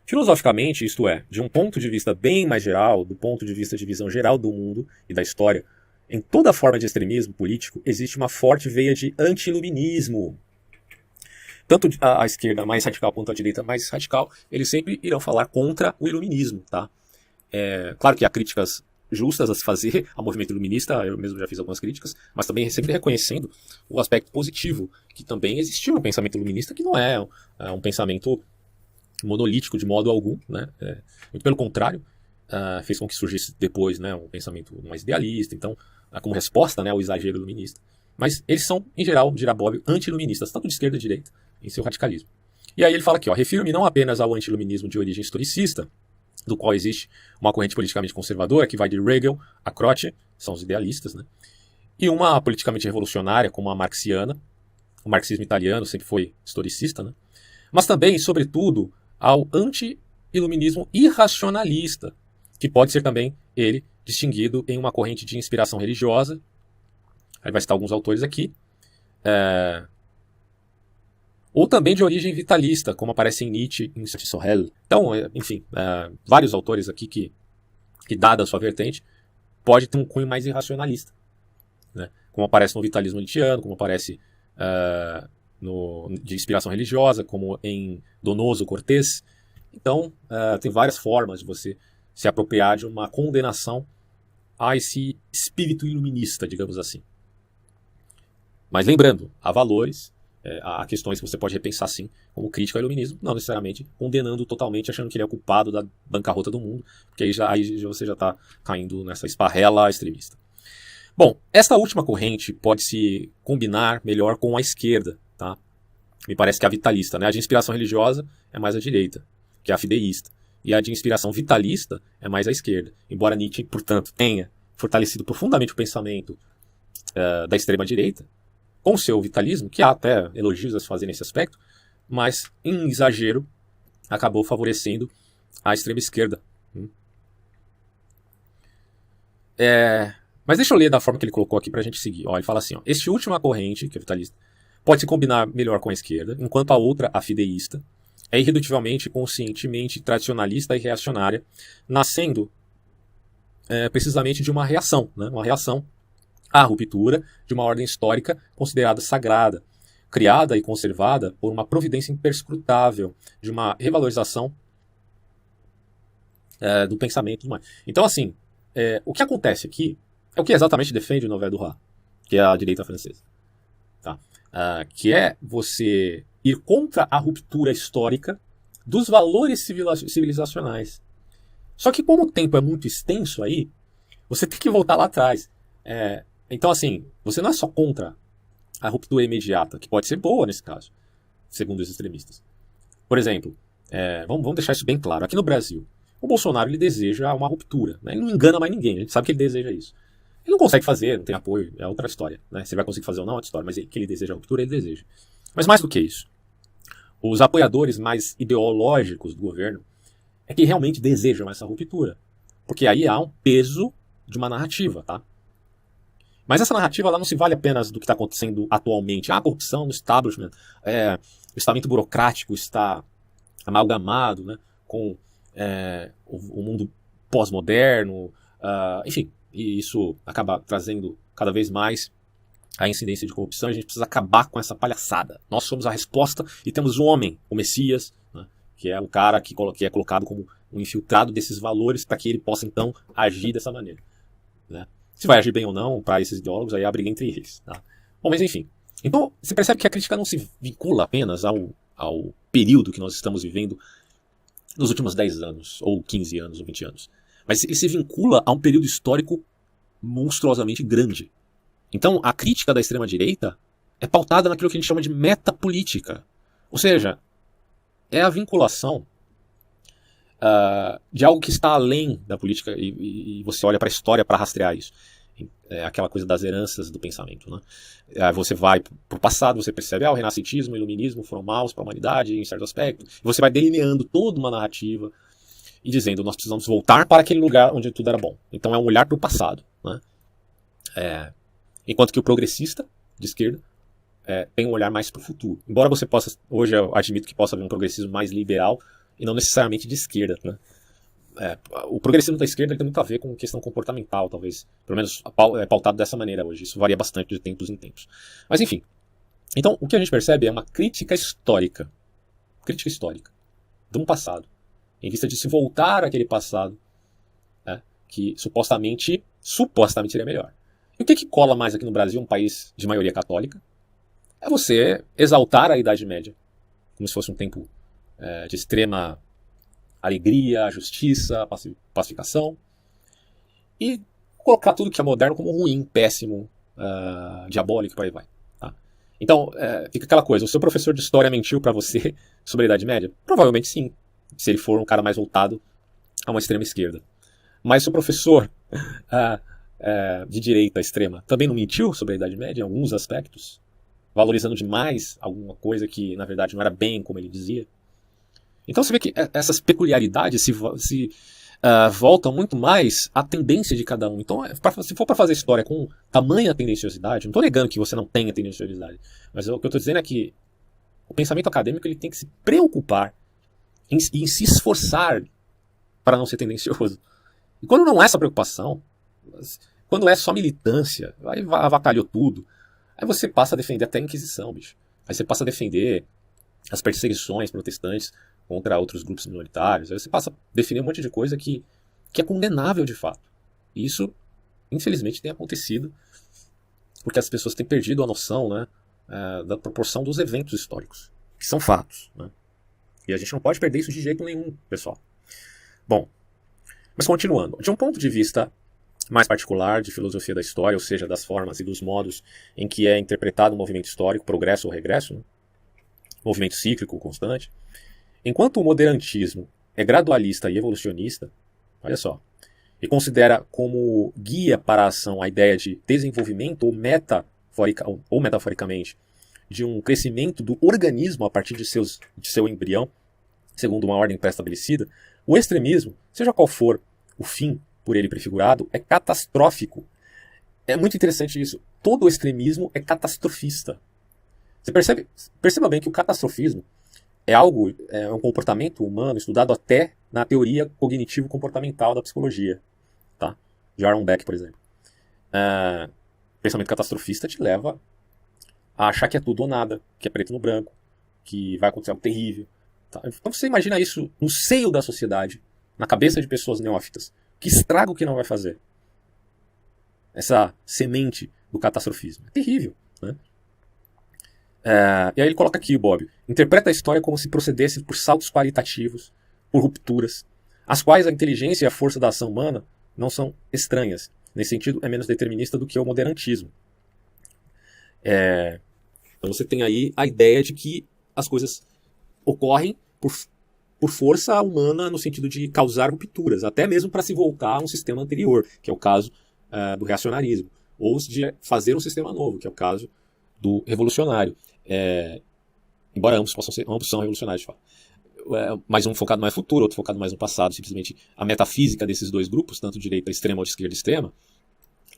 Filosoficamente, isto é, de um ponto de vista bem mais geral, do ponto de vista de visão geral do mundo e da história, em toda forma de extremismo político existe uma forte veia de anti-iluminismo. Tanto a esquerda mais radical quanto a direita mais radical, eles sempre irão falar contra o iluminismo, tá? Claro que há críticas justas a se fazer ao movimento iluminista, eu mesmo já fiz algumas críticas, mas também sempre reconhecendo o aspecto positivo, que também existiu no pensamento iluminista, que não é um pensamento monolítico de modo algum, né? Muito pelo contrário, fez com que surgisse depois, né, um pensamento mais idealista, então, como resposta, né, ao exagero iluminista. Mas eles são, em geral, de Irabóbio, anti-iluministas, tanto de esquerda e de direita, em seu radicalismo. E aí ele fala aqui, refiro-me não apenas ao anti-iluminismo de origem historicista, do qual existe uma corrente politicamente conservadora, que vai de Hegel a Croce, são os idealistas, né? E uma politicamente revolucionária, como a marxiana. O marxismo italiano sempre foi historicista, né? Mas também, sobretudo, ao anti-iluminismo irracionalista, que pode ser também ele distinguido em uma corrente de inspiração religiosa. Aí vai citar alguns autores aqui. Ou também de origem vitalista, como aparece em Nietzsche e em Sorel. Então, enfim, vários autores aqui que dada a sua vertente, pode ter um cunho mais irracionalista, né? Como aparece no vitalismo nietzschiano, como aparece de inspiração religiosa, como em Donoso Cortés. Então, tem várias formas de você se apropriar de uma condenação a esse espírito iluminista, digamos assim. Mas lembrando, há valores, há questões que você pode repensar sim, como crítica ao iluminismo, não necessariamente condenando totalmente, achando que ele é o culpado da bancarrota do mundo, porque aí você já está caindo nessa esparrela extremista. Bom, esta última corrente pode se combinar melhor com a esquerda, tá? Me parece que a vitalista, né? A de inspiração religiosa é mais a direita, que é a fideísta. E a de inspiração vitalista é mais a esquerda. Embora Nietzsche, portanto, tenha fortalecido profundamente o pensamento da extrema-direita, com o seu vitalismo, que há até elogios a se fazer nesse aspecto, mas, em exagero, acabou favorecendo a extrema-esquerda. Mas deixa eu ler da forma que ele colocou aqui para a gente seguir. Ele fala assim, este última corrente, que é vitalista, pode se combinar melhor com a esquerda, enquanto a outra, a fideísta, é irredutivelmente, conscientemente tradicionalista e reacionária, nascendo precisamente de uma reação, né? Uma reação à ruptura de uma ordem histórica considerada sagrada, criada e conservada por uma providência imperscrutável, de uma revalorização do pensamento e tudo mais. Então, assim, o que acontece aqui é o que exatamente defende o Novel du Roi, que é a direita francesa. Tá? Que é você ir contra a ruptura histórica dos valores civilizacionais. Só que como o tempo é muito extenso aí, você tem que voltar lá atrás. Então, assim, você não é só contra a ruptura imediata, que pode ser boa nesse caso, segundo os extremistas. Por exemplo, vamos deixar isso bem claro. Aqui no Brasil, o Bolsonaro ele deseja uma ruptura. Né? Ele não engana mais ninguém, a gente sabe que ele deseja isso. Ele não consegue fazer, não tem apoio, é outra história. Né? Se ele vai conseguir fazer ou não é outra história, mas que ele deseja a ruptura, ele deseja. Mas mais do que isso, os apoiadores mais ideológicos do governo é que realmente desejam essa ruptura. Porque aí há um peso de uma narrativa, tá? Mas essa narrativa ela não se vale apenas do que está acontecendo atualmente. A corrupção no establishment, o estamento burocrático está amalgamado, né, com o mundo pós-moderno, enfim, e isso acaba trazendo cada vez mais a incidência de corrupção. A gente precisa acabar com essa palhaçada. Nós somos a resposta e temos o homem, o Messias, né, que é o cara que é colocado como um infiltrado desses valores para que ele possa então agir dessa maneira, né? Se vai agir bem ou não, para esses ideólogos, aí há briga entre eles. Tá? Bom, mas enfim. Então, você percebe que a crítica não se vincula apenas ao período que nós estamos vivendo nos últimos 10 anos, ou 15 anos, ou 20 anos. Mas ele se vincula a um período histórico monstruosamente grande. Então, a crítica da extrema-direita é pautada naquilo que a gente chama de metapolítica. Ou seja, é a vinculação de algo que está além da política e você olha para a história para rastrear isso. Aquela coisa das heranças do pensamento. Né? Você vai para o passado, você percebe o renascentismo, o iluminismo foram maus para a humanidade em certo aspecto. E você vai delineando toda uma narrativa e dizendo nós precisamos voltar para aquele lugar onde tudo era bom. Então é um olhar para o passado. Né? Enquanto que o progressista de esquerda tem um olhar mais para o futuro. Embora você possa, hoje eu admito que possa haver um progressismo mais liberal e não necessariamente de esquerda, né? O progressismo da esquerda tem muito a ver com questão comportamental, talvez. Pelo menos pautado dessa maneira hoje. Isso varia bastante de tempos em tempos. Mas enfim. Então, o que a gente percebe é uma crítica histórica. Crítica histórica. De um passado. Em vista de se voltar àquele passado, que supostamente seria melhor. E o que cola mais aqui no Brasil, um país de maioria católica? É você exaltar a Idade Média. Como se fosse um tempo de extrema alegria, justiça, pacificação, e colocar tudo que é moderno como ruim, péssimo, diabólico, por aí vai. Tá? Então, fica aquela coisa, o seu professor de história mentiu para você sobre a Idade Média? Provavelmente sim, se ele for um cara mais voltado a uma extrema esquerda. Mas o seu professor de direita extrema também não mentiu sobre a Idade Média em alguns aspectos, valorizando demais alguma coisa que, na verdade, não era bem como ele dizia. Então você vê que essas peculiaridades se voltam muito mais à tendência de cada um. Então, se for para fazer história com tamanha tendenciosidade, não estou negando que você não tenha tendenciosidade, mas o que eu estou dizendo é que o pensamento acadêmico ele tem que se preocupar em se esforçar para não ser tendencioso. E quando não há essa preocupação, Mas quando é só militância, aí avacalhou tudo. Aí você passa a defender até a Inquisição, bicho. Aí você passa a defender as perseguições protestantes contra outros grupos minoritários. Aí você passa a definir um monte de coisa que é condenável de fato. E isso, infelizmente, tem acontecido porque as pessoas têm perdido a noção, né, da proporção dos eventos históricos, que são fatos, né? E a gente não pode perder isso de jeito nenhum, pessoal. Bom, mas continuando. De um ponto de vista mais particular de filosofia da história, ou seja, das formas e dos modos em que é interpretado o movimento histórico, progresso ou regresso, né? Movimento cíclico constante, enquanto o moderantismo é gradualista e evolucionista, olha só, e considera como guia para a ação a ideia de desenvolvimento ou metaforicamente de um crescimento do organismo a partir de seu embrião, segundo uma ordem pré-estabelecida, o extremismo, seja qual for o fim por ele prefigurado, é catastrófico. É muito interessante isso. Todo o extremismo é catastrofista. Você perceba bem que o catastrofismo é um comportamento humano estudado até na teoria cognitivo-comportamental da psicologia. Tá? De Aaron Beck, por exemplo. Pensamento catastrofista te leva a achar que é tudo ou nada, que é preto no branco, que vai acontecer algo terrível. Tá? Então você imagina isso no seio da sociedade, na cabeça de pessoas neófitas. Que estrago que não vai fazer? Essa semente do catastrofismo. É terrível, né? E aí ele coloca aqui, Bob, interpreta a história como se procedesse por saltos qualitativos, por rupturas, as quais a inteligência e a força da ação humana não são estranhas. Nesse sentido, é menos determinista do que o moderantismo. Então você tem aí a ideia de que as coisas ocorrem por força humana no sentido de causar rupturas, até mesmo para se voltar a um sistema anterior, que é o caso do reacionarismo, ou de fazer um sistema novo, que é o caso do revolucionário. Embora ambos são revolucionários, de fato. Mas um focado mais no futuro, outro focado mais no passado. Simplesmente a metafísica desses dois grupos, tanto de direita extrema ou de esquerda extrema,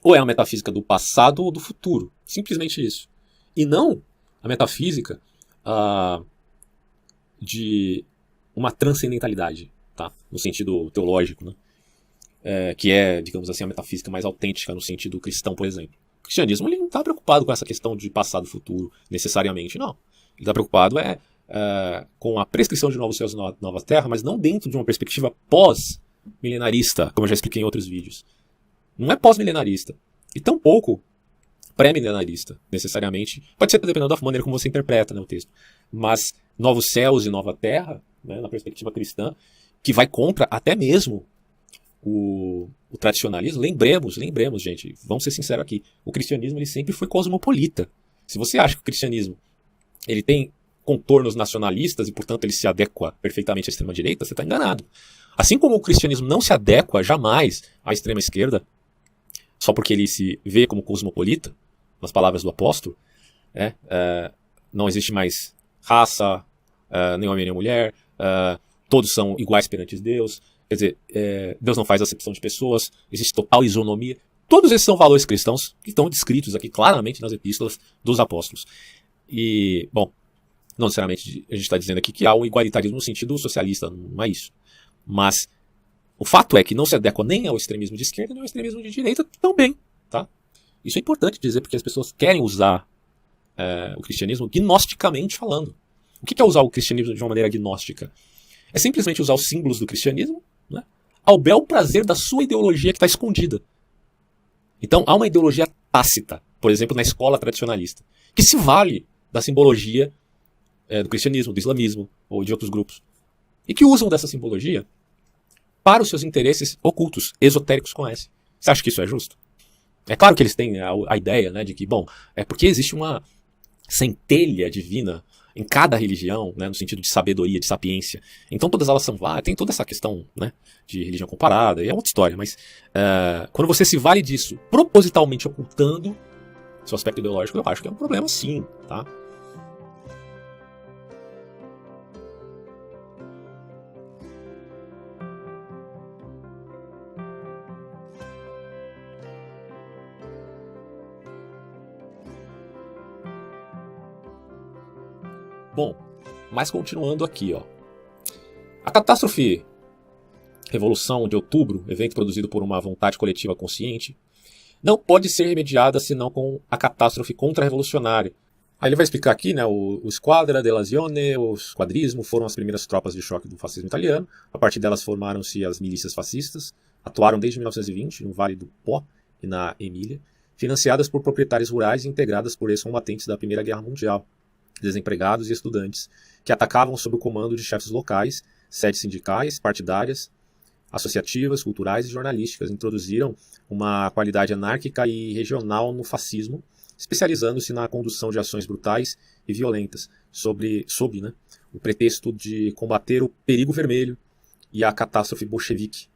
ou é a metafísica do passado ou do futuro. Simplesmente isso. E não a metafísica de uma transcendentalidade, tá? No sentido teológico, né? Que é, digamos assim, a metafísica mais autêntica no sentido cristão, por exemplo. O cristianismo ele não está preocupado com essa questão de passado e futuro, necessariamente, não. Ele está preocupado com a prescrição de novos céus e nova terra, mas não dentro de uma perspectiva pós-milenarista, como eu já expliquei em outros vídeos. Não é pós-milenarista. E tampouco pré-milenarista, necessariamente. Pode ser dependendo da maneira como você interpreta, né, o texto. Mas novos céus e nova terra, né, na perspectiva cristã, que vai contra até mesmo o tradicionalismo. Lembremos, gente, vamos ser sinceros aqui. O cristianismo ele sempre foi cosmopolita. Se você acha que o cristianismo ele tem contornos nacionalistas e, portanto, ele se adequa perfeitamente à extrema-direita, você está enganado. Assim como o cristianismo não se adequa jamais à extrema-esquerda, só porque ele se vê como cosmopolita, nas palavras do apóstolo, não existe mais raça, nem homem nem mulher, todos são iguais perante Deus, quer dizer, Deus não faz acepção de pessoas, existe total isonomia. Todos esses são valores cristãos que estão descritos aqui claramente nas epístolas dos apóstolos. E, bom, não necessariamente a gente está dizendo aqui que há um igualitarismo no sentido socialista, não é isso. Mas o fato é que não se adequa nem ao extremismo de esquerda nem ao extremismo de direita também, tá? Isso é importante dizer porque as pessoas querem usar o cristianismo gnosticamente falando. O que é usar o cristianismo de uma maneira gnóstica? É simplesmente usar os símbolos do cristianismo, né, ao bel prazer da sua ideologia que está escondida. Então há uma ideologia tácita, por exemplo, na escola tradicionalista, que se vale da simbologia do cristianismo, do islamismo ou de outros grupos, e que usam dessa simbologia para os seus interesses ocultos, esotéricos com S. Você acha que isso é justo? É claro que eles têm a ideia, né, de que, bom, é porque existe uma centelha divina em cada religião, né, no sentido de sabedoria, de sapiência. Então todas elas são válidas, tem toda essa questão, né, de religião comparada, e é outra história, mas quando você se vale disso, propositalmente ocultando seu aspecto ideológico, eu acho que é um problema sim, tá? Bom, mas continuando aqui, ó. A catástrofe Revolução de Outubro, evento produzido por uma vontade coletiva consciente, não pode ser remediada senão com a catástrofe contra-revolucionária. Aí ele vai explicar aqui, né, o Squadra dell'Azione, o squadrismo, foram as primeiras tropas de choque do fascismo italiano. A partir delas formaram-se as milícias fascistas, atuaram desde 1920 no Vale do Pó e na Emília, financiadas por proprietários rurais e integradas por ex-combatentes da Primeira Guerra Mundial, desempregados e estudantes, que atacavam sob o comando de chefes locais, sedes sindicais, partidárias, associativas, culturais e jornalísticas. Introduziram uma qualidade anárquica e regional no fascismo, especializando-se na condução de ações brutais e violentas, sob o pretexto de combater o perigo vermelho e a catástrofe bolchevique.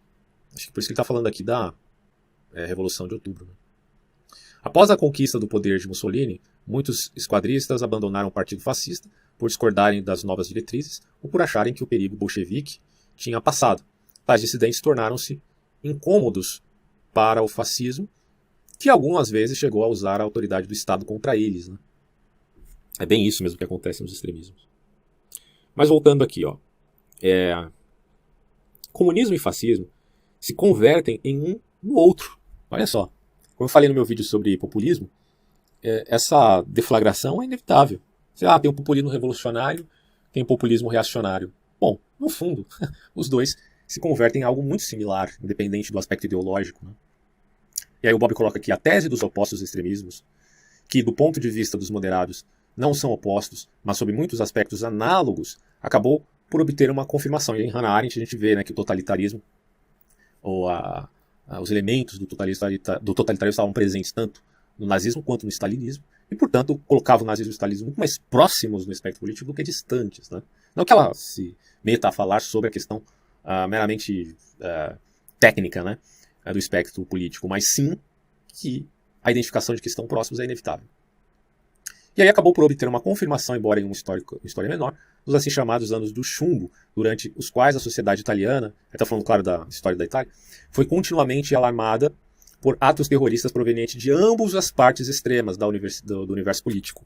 Acho que por isso que ele está falando aqui da Revolução de Outubro. Né? Após a conquista do poder de Mussolini, muitos esquadristas abandonaram o partido fascista por discordarem das novas diretrizes ou por acharem que o perigo bolchevique tinha passado. Tais dissidentes tornaram-se incômodos para o fascismo, que algumas vezes chegou a usar a autoridade do Estado contra eles. Né? É bem isso mesmo que acontece nos extremismos. Mas voltando aqui, comunismo e fascismo se convertem em um no outro. Olha só, como eu falei no meu vídeo sobre populismo, essa deflagração é inevitável. Tem o populismo revolucionário, tem o populismo reacionário. Bom, no fundo, os dois se convertem em algo muito similar, independente do aspecto ideológico. Né? E aí o Bob coloca aqui a tese dos opostos extremismos, que do ponto de vista dos moderados não são opostos, mas sob muitos aspectos análogos, acabou por obter uma confirmação. E em Hannah Arendt a gente vê, né, que o totalitarismo, ou os elementos do totalitarismo estavam presentes tanto no nazismo quanto no stalinismo, e portanto colocava o nazismo e o stalinismo muito mais próximos no espectro político do que distantes. Né? Não que ela se meta a falar sobre a questão meramente técnica, né, do espectro político, mas sim que a identificação de que estão próximos é inevitável. E aí acabou por obter uma confirmação, embora em uma história menor, dos assim chamados anos do chumbo, durante os quais a sociedade italiana, está falando claro da história da Itália, foi continuamente alarmada por atos terroristas provenientes de ambas as partes extremas do universo político.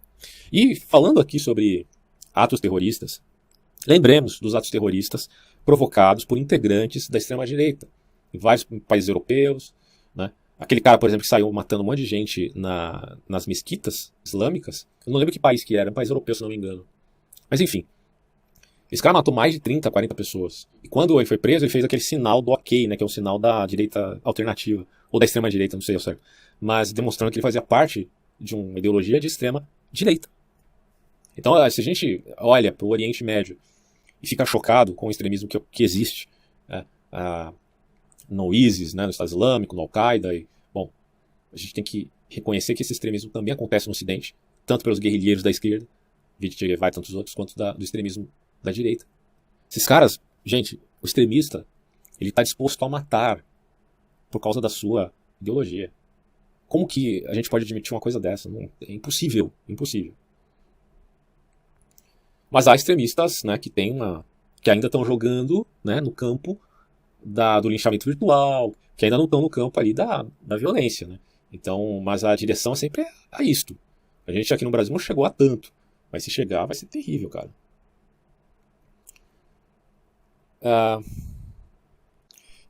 E falando aqui sobre atos terroristas, lembremos dos atos terroristas provocados por integrantes da extrema-direita, em vários países europeus. Né? Aquele cara, por exemplo, que saiu matando um monte de gente nas mesquitas islâmicas, eu não lembro que país que era, um país europeu, se não me engano. Mas enfim, esse cara matou mais de 30, 40 pessoas. E quando ele foi preso, ele fez aquele sinal do ok, né, que é um sinal da direita alternativa, ou da extrema-direita, não sei ao certo. Mas demonstrando que ele fazia parte de uma ideologia de extrema-direita. Então, se a gente olha para o Oriente Médio e fica chocado com o extremismo que existe, no ISIS, né, no Estado Islâmico, no Al-Qaeda, bom, a gente tem que reconhecer que esse extremismo também acontece no Ocidente, tanto pelos guerrilheiros da esquerda, Che Guevara e tantos outros, quanto do extremismo da direita. Esses caras, gente, o extremista, ele está disposto a matar por causa da sua ideologia. Como que a gente pode admitir uma coisa dessa? Não, é impossível, impossível. Mas há extremistas, né, que ainda estão jogando, né, no campo do linchamento virtual, que ainda não estão no campo ali da violência. Né? Então, mas a direção é sempre a isto. A gente aqui no Brasil não chegou a tanto. Mas se chegar, vai ser terrível, cara.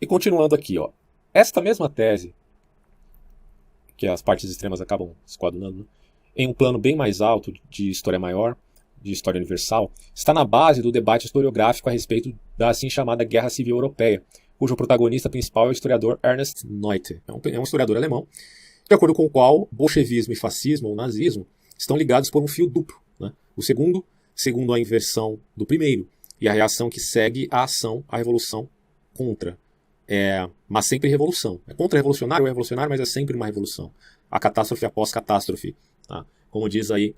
E continuando aqui, esta mesma tese, que as partes extremas acabam se coadunando, né, em um plano bem mais alto de história maior, de história universal, está na base do debate historiográfico a respeito da assim chamada Guerra Civil Europeia, cujo protagonista principal é o historiador Ernst Noether. É um historiador alemão, de acordo com o qual bolchevismo e fascismo, ou nazismo, estão ligados por um fio duplo. Né? O segundo a inversão do primeiro, e a reação que segue a ação, a revolução contra. Mas sempre revolução. É contra-revolucionário ou revolucionário, mas é sempre uma revolução. A catástrofe após catástrofe. Tá? Como diz aí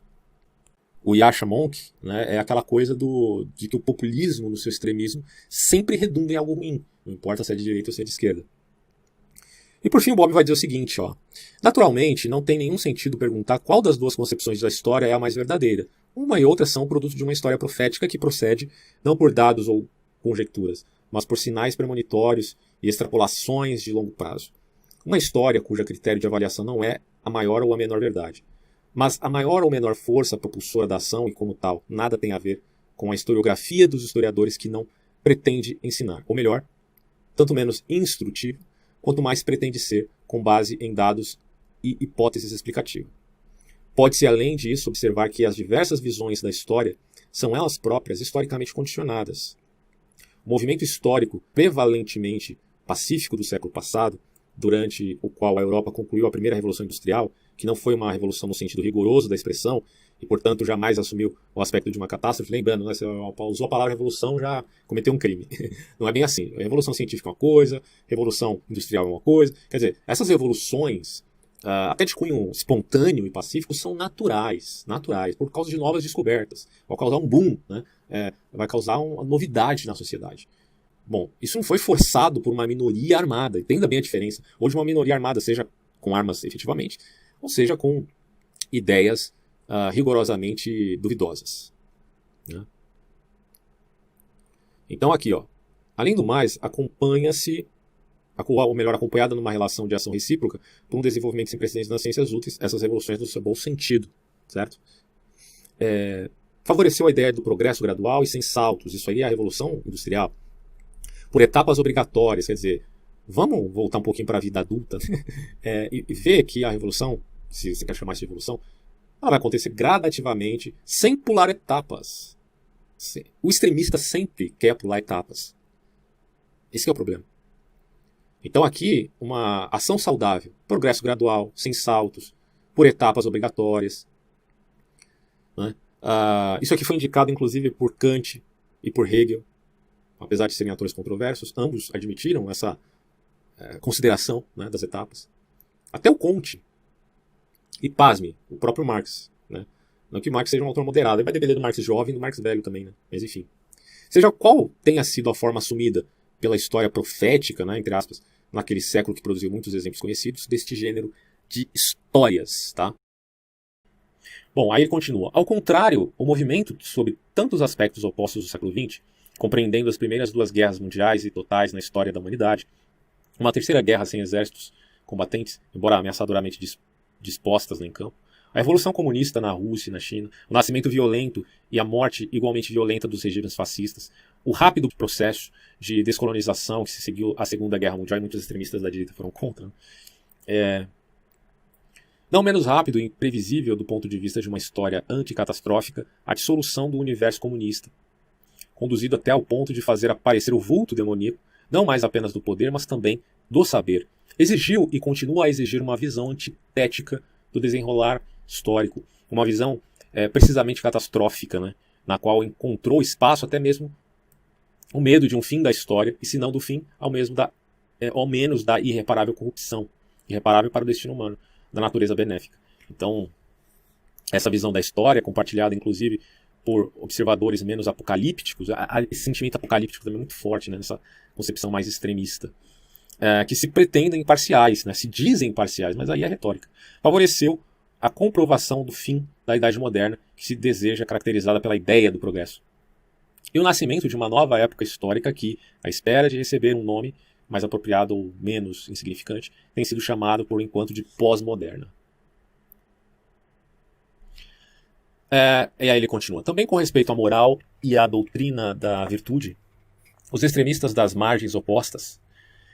o Yasha Monk, né, é aquela coisa de que o populismo, no seu extremismo, sempre redunda em algo ruim. Não importa se é de direita ou se é de esquerda. E por fim o Bob vai dizer o seguinte, naturalmente não tem nenhum sentido perguntar qual das duas concepções da história é a mais verdadeira. Uma e outra são produto de uma história profética que procede não por dados ou conjecturas, mas por sinais premonitórios e extrapolações de longo prazo. Uma história cuja critério de avaliação não é a maior ou a menor verdade, mas a maior ou menor força propulsora da ação e, como tal, nada tem a ver com a historiografia dos historiadores que não pretende ensinar. Ou melhor, tanto menos instrutivo, quanto mais pretende ser com base em dados e hipóteses explicativas. Pode-se, além disso, observar que as diversas visões da história são elas próprias historicamente condicionadas. O movimento histórico prevalentemente pacífico do século passado, durante o qual a Europa concluiu a primeira Revolução Industrial, que não foi uma revolução no sentido rigoroso da expressão, e, portanto, jamais assumiu o aspecto de uma catástrofe. Lembrando, né, se usou a palavra revolução, já cometeu um crime. Não é bem assim. A revolução científica é uma coisa, revolução industrial é uma coisa. Quer dizer, essas revoluções, até de cunho espontâneo e pacífico, são naturais, por causa de novas descobertas. Vai causar um boom, né? Vai causar uma novidade na sociedade. Bom, isso não foi forçado por uma minoria armada. Entenda bem a diferença. Hoje uma minoria armada, seja com armas efetivamente, ou seja com ideias rigorosamente duvidosas, né? Então aqui, ó, além do mais, acompanha-se, ou melhor, acompanhada numa relação de ação recíproca, por um desenvolvimento sem precedentes nas ciências úteis, essas revoluções no seu bom sentido, certo? Favoreceu a ideia do progresso gradual e sem saltos. Isso aí é a Revolução Industrial. Por etapas obrigatórias, quer dizer, vamos voltar um pouquinho para a vida adulta, né? E ver que a revolução, se você quer chamar isso de revolução, ela vai acontecer gradativamente, sem pular etapas. O extremista sempre quer pular etapas. Esse é o problema. Então aqui, uma ação saudável, progresso gradual, sem saltos, por etapas obrigatórias, né? Isso aqui foi indicado inclusive por Kant e por Hegel, apesar de serem autores controversos, ambos admitiram essa consideração, né, das etapas. Até o Comte, e pasme, o próprio Marx, né? Não que Marx seja um autor moderado, ele vai depender do Marx jovem e do Marx velho também, né? Mas enfim. Seja qual tenha sido a forma assumida pela história profética, né, entre aspas, naquele século que produziu muitos exemplos conhecidos deste gênero de histórias, tá? Bom, aí ele continua. Ao contrário, o movimento sobre tantos aspectos opostos do século XX, compreendendo as primeiras duas guerras mundiais e totais na história da humanidade, uma terceira guerra sem exércitos combatentes, embora ameaçadoramente dispostas em campo, a revolução comunista na Rússia e na China, o nascimento violento e a morte igualmente violenta dos regimes fascistas, o rápido processo de descolonização que se seguiu à Segunda Guerra Mundial, e muitos extremistas da direita foram contra, não menos rápido e imprevisível do ponto de vista de uma história anticatastrófica, a dissolução do universo comunista, conduzido até ao ponto de fazer aparecer o vulto demoníaco, não mais apenas do poder, mas também do saber. Exigiu e continua a exigir uma visão antitética do desenrolar histórico, uma visão precisamente catastrófica, né, na qual encontrou espaço até mesmo o medo de um fim da história, e se não do fim, ao menos da irreparável corrupção, irreparável para o destino humano, da natureza benéfica. Então, essa visão da história, compartilhada inclusive por observadores menos apocalípticos, esse sentimento apocalíptico também é muito forte, né, nessa concepção mais extremista, que se pretendem imparciais, né, se dizem imparciais, mas aí é retórica, favoreceu a comprovação do fim da Idade Moderna, que se deseja caracterizada pela ideia do progresso. E o nascimento de uma nova época histórica que, à espera de receber um nome mais apropriado ou menos insignificante, tem sido chamado por enquanto de pós-moderna. E aí ele continua. Também com respeito à moral e à doutrina da virtude, os extremistas das margens opostas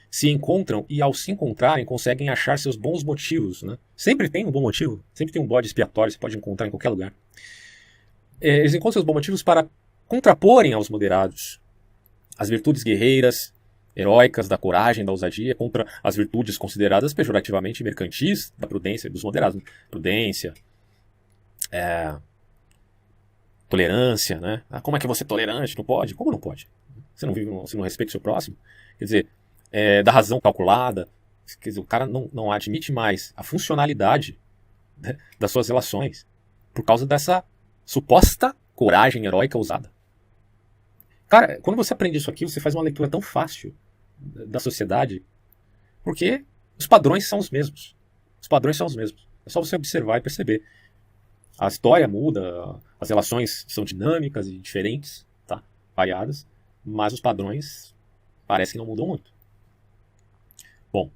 se encontram e, ao se encontrarem, conseguem achar seus bons motivos, né? Sempre tem um bom motivo, sempre tem um bode expiatório, você pode encontrar em qualquer lugar. Eles encontram seus bons motivos para contraporem aos moderados as virtudes guerreiras, heróicas, da coragem, da ousadia, contra as virtudes consideradas pejorativamente mercantis, da prudência, dos moderados. Prudência, tolerância, né? Como é que você é tolerante? Não pode? Como não pode? Você não respeita o seu próximo? Quer dizer, da razão calculada. Quer dizer, o cara não admite mais a funcionalidade, né, das suas relações por causa dessa suposta coragem heróica usada. Cara, quando você aprende isso aqui, você faz uma leitura tão fácil da sociedade, porque os padrões são os mesmos. Os padrões são os mesmos. É só você observar e perceber. A história muda, as relações são dinâmicas e diferentes, tá? Variadas, mas os padrões parecem que não mudam muito. Bom,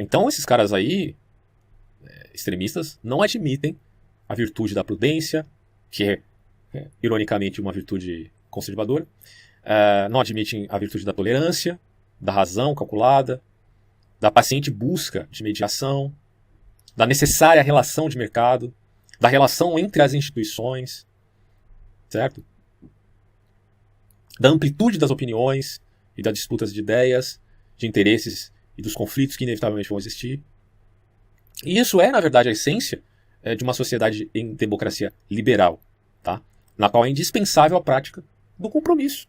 então esses caras aí, extremistas, não admitem a virtude da prudência, que é, ironicamente, uma virtude conservadora, não admitem a virtude da tolerância, da razão calculada, da paciente busca de mediação, da necessária relação de mercado, da relação entre as instituições, certo? Da amplitude das opiniões e das disputas de ideias, de interesses e dos conflitos que inevitavelmente vão existir. E isso é, na verdade, a essência de uma sociedade em democracia liberal, tá? Na qual é indispensável a prática do compromisso.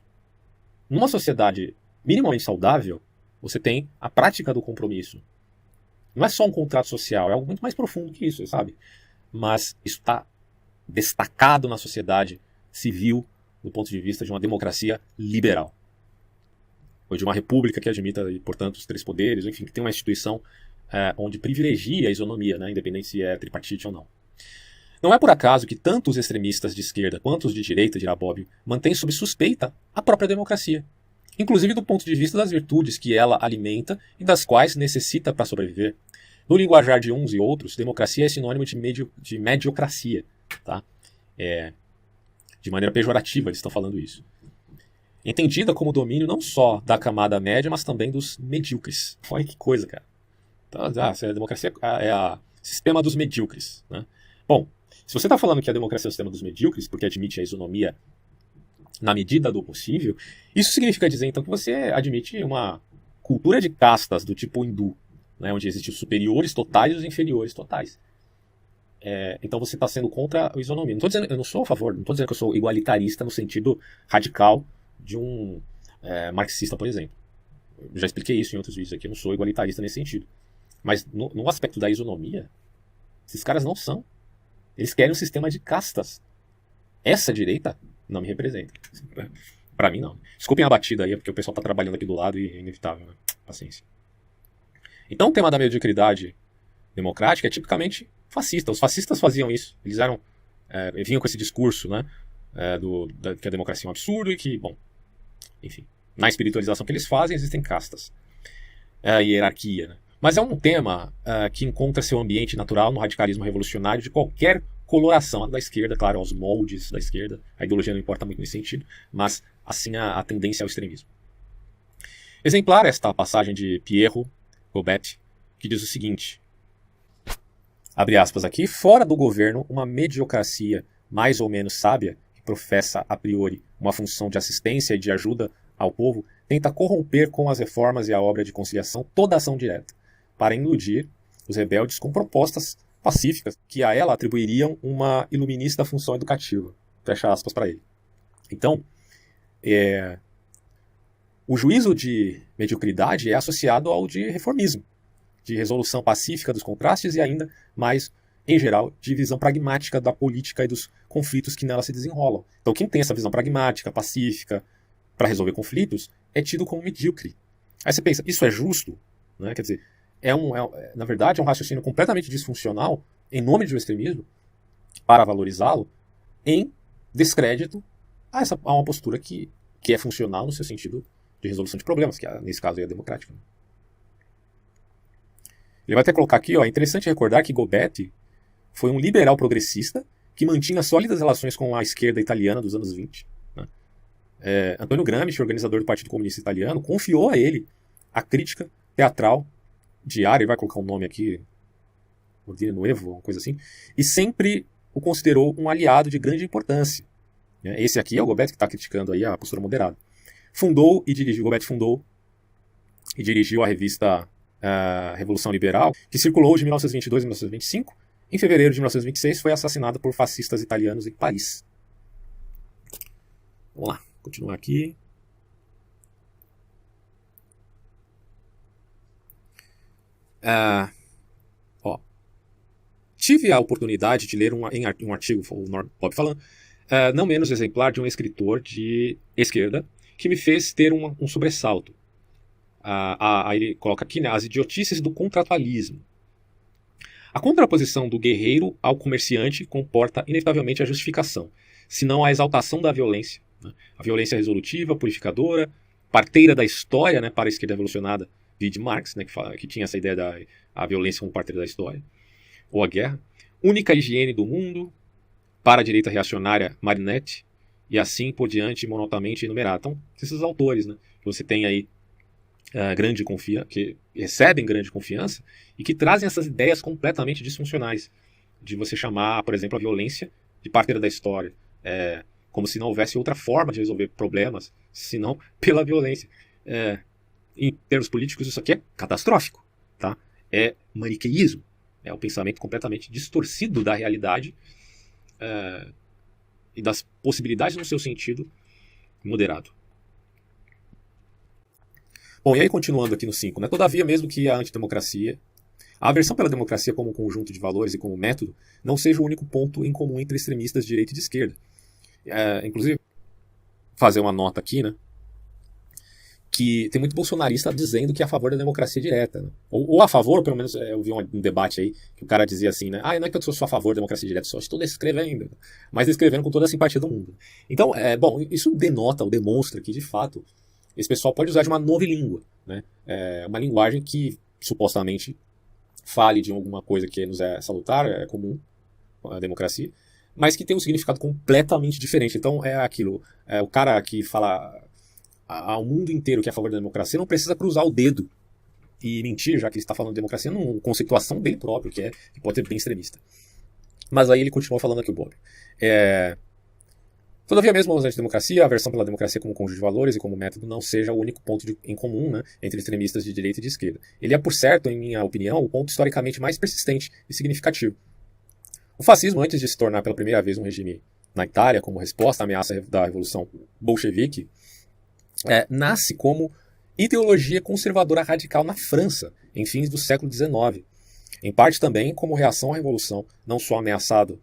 Numa sociedade minimamente saudável, você tem a prática do compromisso. Não é só um contrato social, é algo muito mais profundo que isso, sabe? Mas isso está destacado na sociedade civil do ponto de vista de uma democracia liberal. Ou de uma república que admita, portanto, os três poderes, enfim, que tem uma instituição onde privilegia a isonomia, né, independente se é tripartite ou não. Não é por acaso que tanto os extremistas de esquerda quanto os de direita, dirá Bobbio, mantêm sob suspeita a própria democracia, inclusive do ponto de vista das virtudes que ela alimenta e das quais necessita para sobreviver. No linguajar de uns e outros, democracia é sinônimo de mediocracia. Tá? De maneira pejorativa eles estão falando isso. Entendida como domínio não só da camada média, mas também dos medíocres. Olha que coisa, cara. Então, a democracia é o sistema dos medíocres. Né? Bom, se você está falando que a democracia é o sistema dos medíocres, porque admite a isonomia na medida do possível, isso significa dizer, então, que você admite uma cultura de castas do tipo hindu, né, onde existem os superiores totais e os inferiores totais. Então você está sendo contra a isonomia. Eu não sou a favor, não estou dizendo que eu sou igualitarista no sentido radical de um marxista, por exemplo. Eu já expliquei isso em outros vídeos aqui, eu não sou igualitarista nesse sentido. Mas no aspecto da isonomia, esses caras não são. Eles querem um sistema de castas. Essa direita não me representa. Para mim, não. Desculpem a batida aí, porque o pessoal está trabalhando aqui do lado e é inevitável, né? Paciência. Então o tema da mediocridade democrática é tipicamente fascista. Os fascistas faziam isso. Eles vinham com esse discurso, né, que a democracia é um absurdo e que, bom, enfim, na espiritualização que eles fazem existem castas. Hierarquia, né? Mas é um tema que encontra seu ambiente natural no radicalismo revolucionário de qualquer coloração da esquerda, claro, aos moldes da esquerda. A ideologia não importa muito nesse sentido, mas assim a tendência ao extremismo. Exemplar esta passagem de Pierro Gobet, que diz o seguinte, abre aspas aqui, fora do governo, uma mediocracia mais ou menos sábia, que professa a priori uma função de assistência e de ajuda ao povo, tenta corromper com as reformas e a obra de conciliação toda a ação direta, para iludir os rebeldes com propostas pacíficas que a ela atribuiriam uma iluminista função educativa. Fecha aspas para ele. Então, o juízo de mediocridade é associado ao de reformismo, de resolução pacífica dos contrastes e ainda mais, em geral, de visão pragmática da política e dos conflitos que nela se desenrolam. Então quem tem essa visão pragmática, pacífica, para resolver conflitos, é tido como medíocre. Aí você pensa, isso é justo? Né? Quer dizer, na verdade é um raciocínio completamente disfuncional, em nome de um extremismo, para valorizá-lo, em descrédito a uma postura que é funcional no seu sentido de resolução de problemas, que nesse caso é democrática. Ele vai até colocar aqui, é interessante recordar que Gobet foi um liberal progressista que mantinha sólidas relações com a esquerda italiana dos anos 20. Né? Antonio Gramsci, organizador do Partido Comunista Italiano, confiou a ele a crítica teatral diária, ele vai colocar um nome aqui, Ordine Nuevo, uma coisa assim, e sempre o considerou um aliado de grande importância. Esse aqui é o Gobet que está criticando aí a postura moderada. Gobet fundou e dirigiu a revista Revolução Liberal, que circulou de 1922 a 1925. Em fevereiro de 1926 foi assassinado por fascistas italianos em Paris. Vamos lá, continuar aqui. Tive a oportunidade de ler um artigo, o Bob falando, não menos exemplar, de um escritor de esquerda, que me fez ter um sobressalto. Aí ele coloca aqui, né, as idiotices do contratualismo. A contraposição do guerreiro ao comerciante comporta inevitavelmente a justificação, se não a exaltação da violência. Né? A violência resolutiva, purificadora, parteira da história, né, para a esquerda revolucionada de Marx, né, que tinha essa ideia da violência como parteira da história, ou a guerra. Única higiene do mundo, para a direita reacionária Marinetti, e assim por diante, monotamente enumerado. Então, esses autores, né, que você tem aí que recebem grande confiança e que trazem essas ideias completamente disfuncionais de você chamar, por exemplo, a violência de parteira da história, como se não houvesse outra forma de resolver problemas senão pela violência. Em termos políticos, isso aqui é catastrófico, tá? É maniqueísmo, é um pensamento completamente distorcido da realidade e das possibilidades no seu sentido moderado. Bom, e aí continuando aqui no 5, né? Todavia, mesmo que a antidemocracia, a aversão pela democracia como conjunto de valores e como método, não seja o único ponto em comum entre extremistas de direita e de esquerda. Inclusive, fazer uma nota aqui, né? Que tem muito bolsonarista dizendo que é a favor da democracia direta, né? Ou a favor, pelo menos eu vi um debate aí, que o cara dizia assim, né? Não é que eu sou a favor da democracia direta, só estou descrevendo, mas descrevendo com toda a simpatia do mundo. Então, bom, isso denota ou demonstra que, de fato, esse pessoal pode usar de uma nova língua, né? Uma linguagem que supostamente fale de alguma coisa que nos é salutar, é comum, a democracia, mas que tem um significado completamente diferente. Então é aquilo, o cara que fala ao mundo inteiro que é a favor da democracia não precisa cruzar o dedo e mentir, já que ele está falando de democracia numa conceituação dele próprio, que pode ser bem extremista. Mas aí ele continua falando aqui o Bob. Todavia, mesmo a antidemocracia, a aversão pela democracia como conjunto de valores e como método não seja o único ponto em comum, né, entre extremistas de direita e de esquerda. Ele é, por certo, em minha opinião, o ponto historicamente mais persistente e significativo. O fascismo, antes de se tornar pela primeira vez um regime na Itália, como resposta à ameaça da Revolução Bolchevique, nasce como ideologia conservadora radical na França, em fins do século XIX. Em parte também como reação à Revolução, não só ameaçado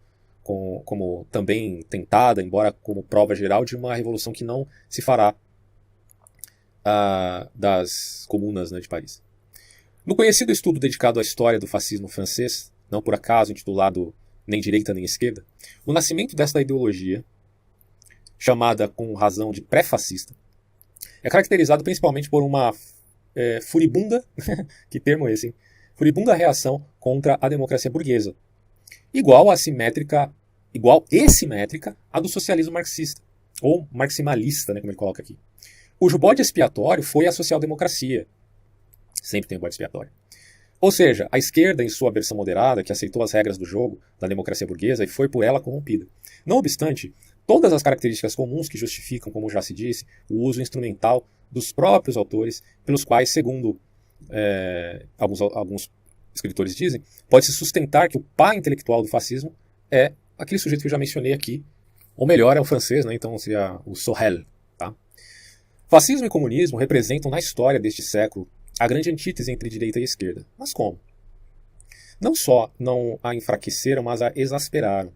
como também tentada, embora como prova geral, de uma revolução que não se fará das comunas, né, de Paris. No conhecido estudo dedicado à história do fascismo francês, não por acaso intitulado Nem Direita Nem Esquerda, o nascimento desta ideologia, chamada com razão de pré-fascista, é caracterizado principalmente por uma furibunda, que termo é esse, hein? Furibunda reação contra a democracia burguesa, igual e simétrica à do socialismo marxista, ou maximalista, né, como ele coloca aqui, cujo bode expiatório foi a social-democracia. Sempre tem um bode expiatório. Ou seja, a esquerda, em sua versão moderada, que aceitou as regras do jogo da democracia burguesa e foi por ela corrompida. Não obstante, todas as características comuns que justificam, como já se disse, o uso instrumental dos próprios autores, pelos quais, segundo alguns escritores dizem, pode-se sustentar que o pai intelectual do fascismo é aquele sujeito que eu já mencionei aqui, ou melhor, é o francês, né? Então seria o Sorel. Tá? Fascismo e comunismo representam na história deste século a grande antítese entre direita e esquerda. Mas como? Não só não a enfraqueceram, mas a exasperaram.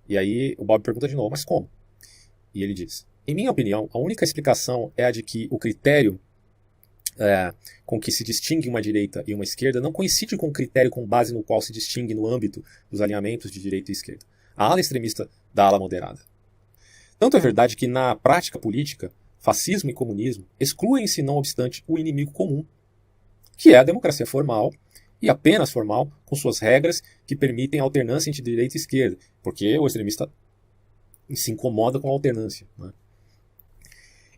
E aí o Bob pergunta de novo, mas como? E ele diz, em minha opinião, a única explicação é a de que o critério com que se distingue uma direita e uma esquerda não coincide com o critério com base no qual se distingue no âmbito dos alinhamentos de direita e esquerda, a ala extremista da ala moderada. Tanto é verdade que, na prática política, fascismo e comunismo excluem-se, não obstante, o inimigo comum, que é a democracia formal, e apenas formal, com suas regras que permitem a alternância entre direita e esquerda, porque o extremista se incomoda com a alternância, né?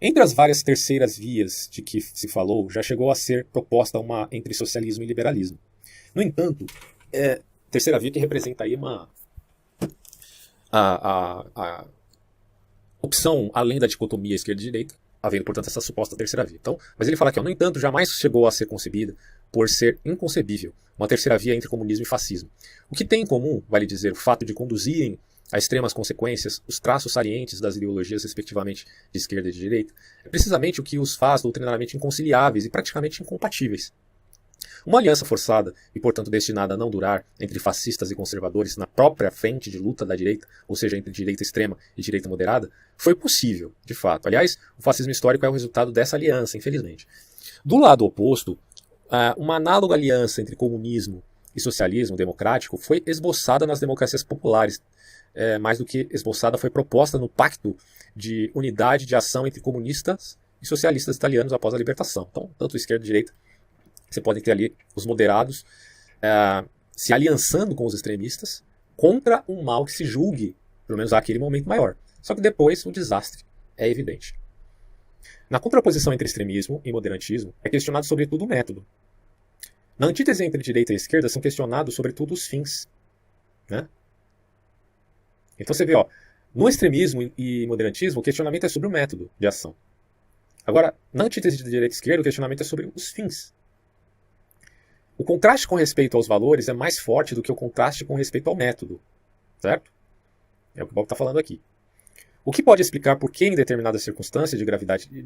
Entre as várias terceiras vias de que se falou, já chegou a ser proposta uma entre socialismo e liberalismo. No entanto, terceira via que representa aí a opção além da dicotomia esquerda e direita, havendo, portanto, essa suposta terceira via. Então, mas ele fala aqui, no entanto, jamais chegou a ser concebida por ser inconcebível uma terceira via entre comunismo e fascismo. O que tem em comum, vale dizer, o fato de conduzirem a extremas consequências, os traços salientes das ideologias, respectivamente, de esquerda e de direita, é precisamente o que os faz doutrinariamente inconciliáveis e praticamente incompatíveis. Uma aliança forçada e, portanto, destinada a não durar entre fascistas e conservadores na própria frente de luta da direita, ou seja, entre direita extrema e direita moderada, foi possível, de fato. Aliás, o fascismo histórico é o resultado dessa aliança, infelizmente. Do lado oposto, uma análoga aliança entre comunismo e socialismo democrático foi esboçada nas democracias populares. Mais do que esboçada, foi proposta no Pacto de Unidade de Ação entre comunistas e socialistas italianos após a libertação. Então, tanto esquerda e direita, você pode ter ali os moderados se aliançando com os extremistas contra um mal que se julgue, pelo menos naquele momento, maior. Só que depois o desastre é evidente. Na contraposição entre extremismo e moderantismo, é questionado sobretudo o método. Na antítese entre direita e esquerda são questionados sobretudo os fins. Né? Então você vê, no extremismo e moderantismo, o questionamento é sobre o método de ação. Agora, na antítese de direita e esquerda, o questionamento é sobre os fins. O contraste com respeito aos valores é mais forte do que o contraste com respeito ao método. Certo? É o que o Bob está falando aqui. O que pode explicar por que, em determinada circunstância de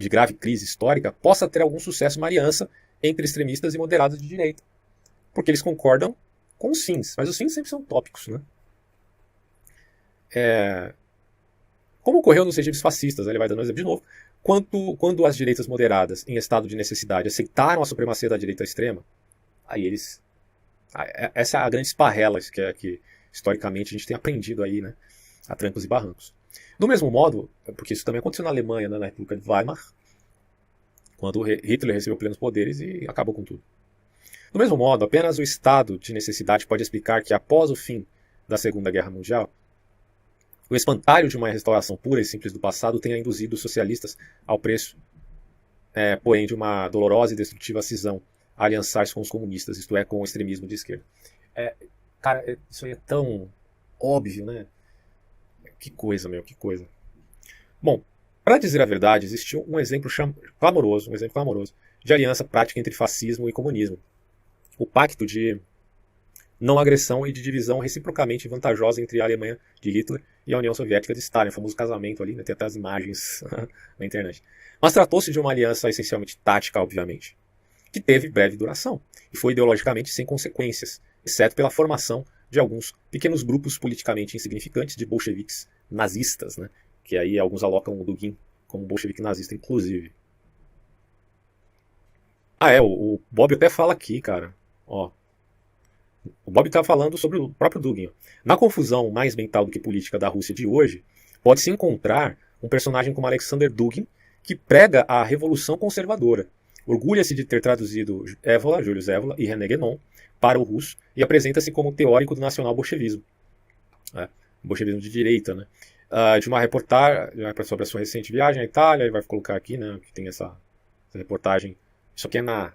grave crise histórica, possa ter algum sucesso uma aliança entre extremistas e moderados de direita. Porque eles concordam com os fins, mas os fins sempre são tópicos. Né? Como ocorreu nos regimes fascistas, ele vai dando um exemplo de novo, quando as direitas moderadas, em estado de necessidade, aceitaram a supremacia da direita extrema, aí eles... Essa é a grande esparrela que historicamente a gente tem aprendido aí, né, a trancos e barrancos. Do mesmo modo, porque isso também aconteceu na Alemanha, né, na República de Weimar, quando Hitler recebeu plenos poderes e acabou com tudo. Do mesmo modo, apenas o estado de necessidade pode explicar que, após o fim da Segunda Guerra Mundial, o espantalho de uma restauração pura e simples do passado tenha induzido os socialistas ao preço, porém, de uma dolorosa e destrutiva cisão a aliançar-se com os comunistas, isto é, com o extremismo de esquerda. Cara, isso aí é tão óbvio, né? Que coisa, que coisa. Bom, para dizer a verdade, existiu um exemplo clamoroso de aliança prática entre fascismo e comunismo. O pacto de não agressão e de divisão reciprocamente vantajosa entre a Alemanha de Hitler e a União Soviética de Stalin, o famoso casamento ali, né? Tem até as imagens na internet. Mas tratou-se de uma aliança essencialmente tática, obviamente, que teve breve duração e foi ideologicamente sem consequências, exceto pela formação de alguns pequenos grupos politicamente insignificantes de bolcheviques nazistas, né? Que aí alguns alocam o Dugin como bolchevique nazista, inclusive. O Bob até fala aqui, cara, o Bob está falando sobre o próprio Dugin. Na confusão mais mental do que política da Rússia de hoje, pode-se encontrar um personagem como Alexander Dugin, que prega a revolução conservadora. Orgulha-se de ter traduzido Julius Evola e René Guénon para o russo e apresenta-se como teórico do nacional-bolchevismo. Bolchevismo de direita, né? De uma reportagem sobre a sua recente viagem à Itália, ele vai colocar aqui, né, que tem essa reportagem. Isso aqui é na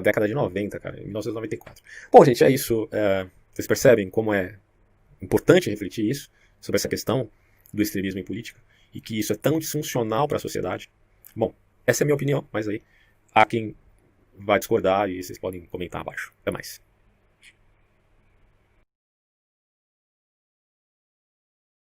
década de 90, cara, em 1994. Bom, gente, é isso. Vocês percebem como é importante refletir isso, sobre essa questão do extremismo em política, e que isso é tão disfuncional para a sociedade. Bom, essa é a minha opinião, mas aí há quem vai discordar e vocês podem comentar abaixo. Até mais.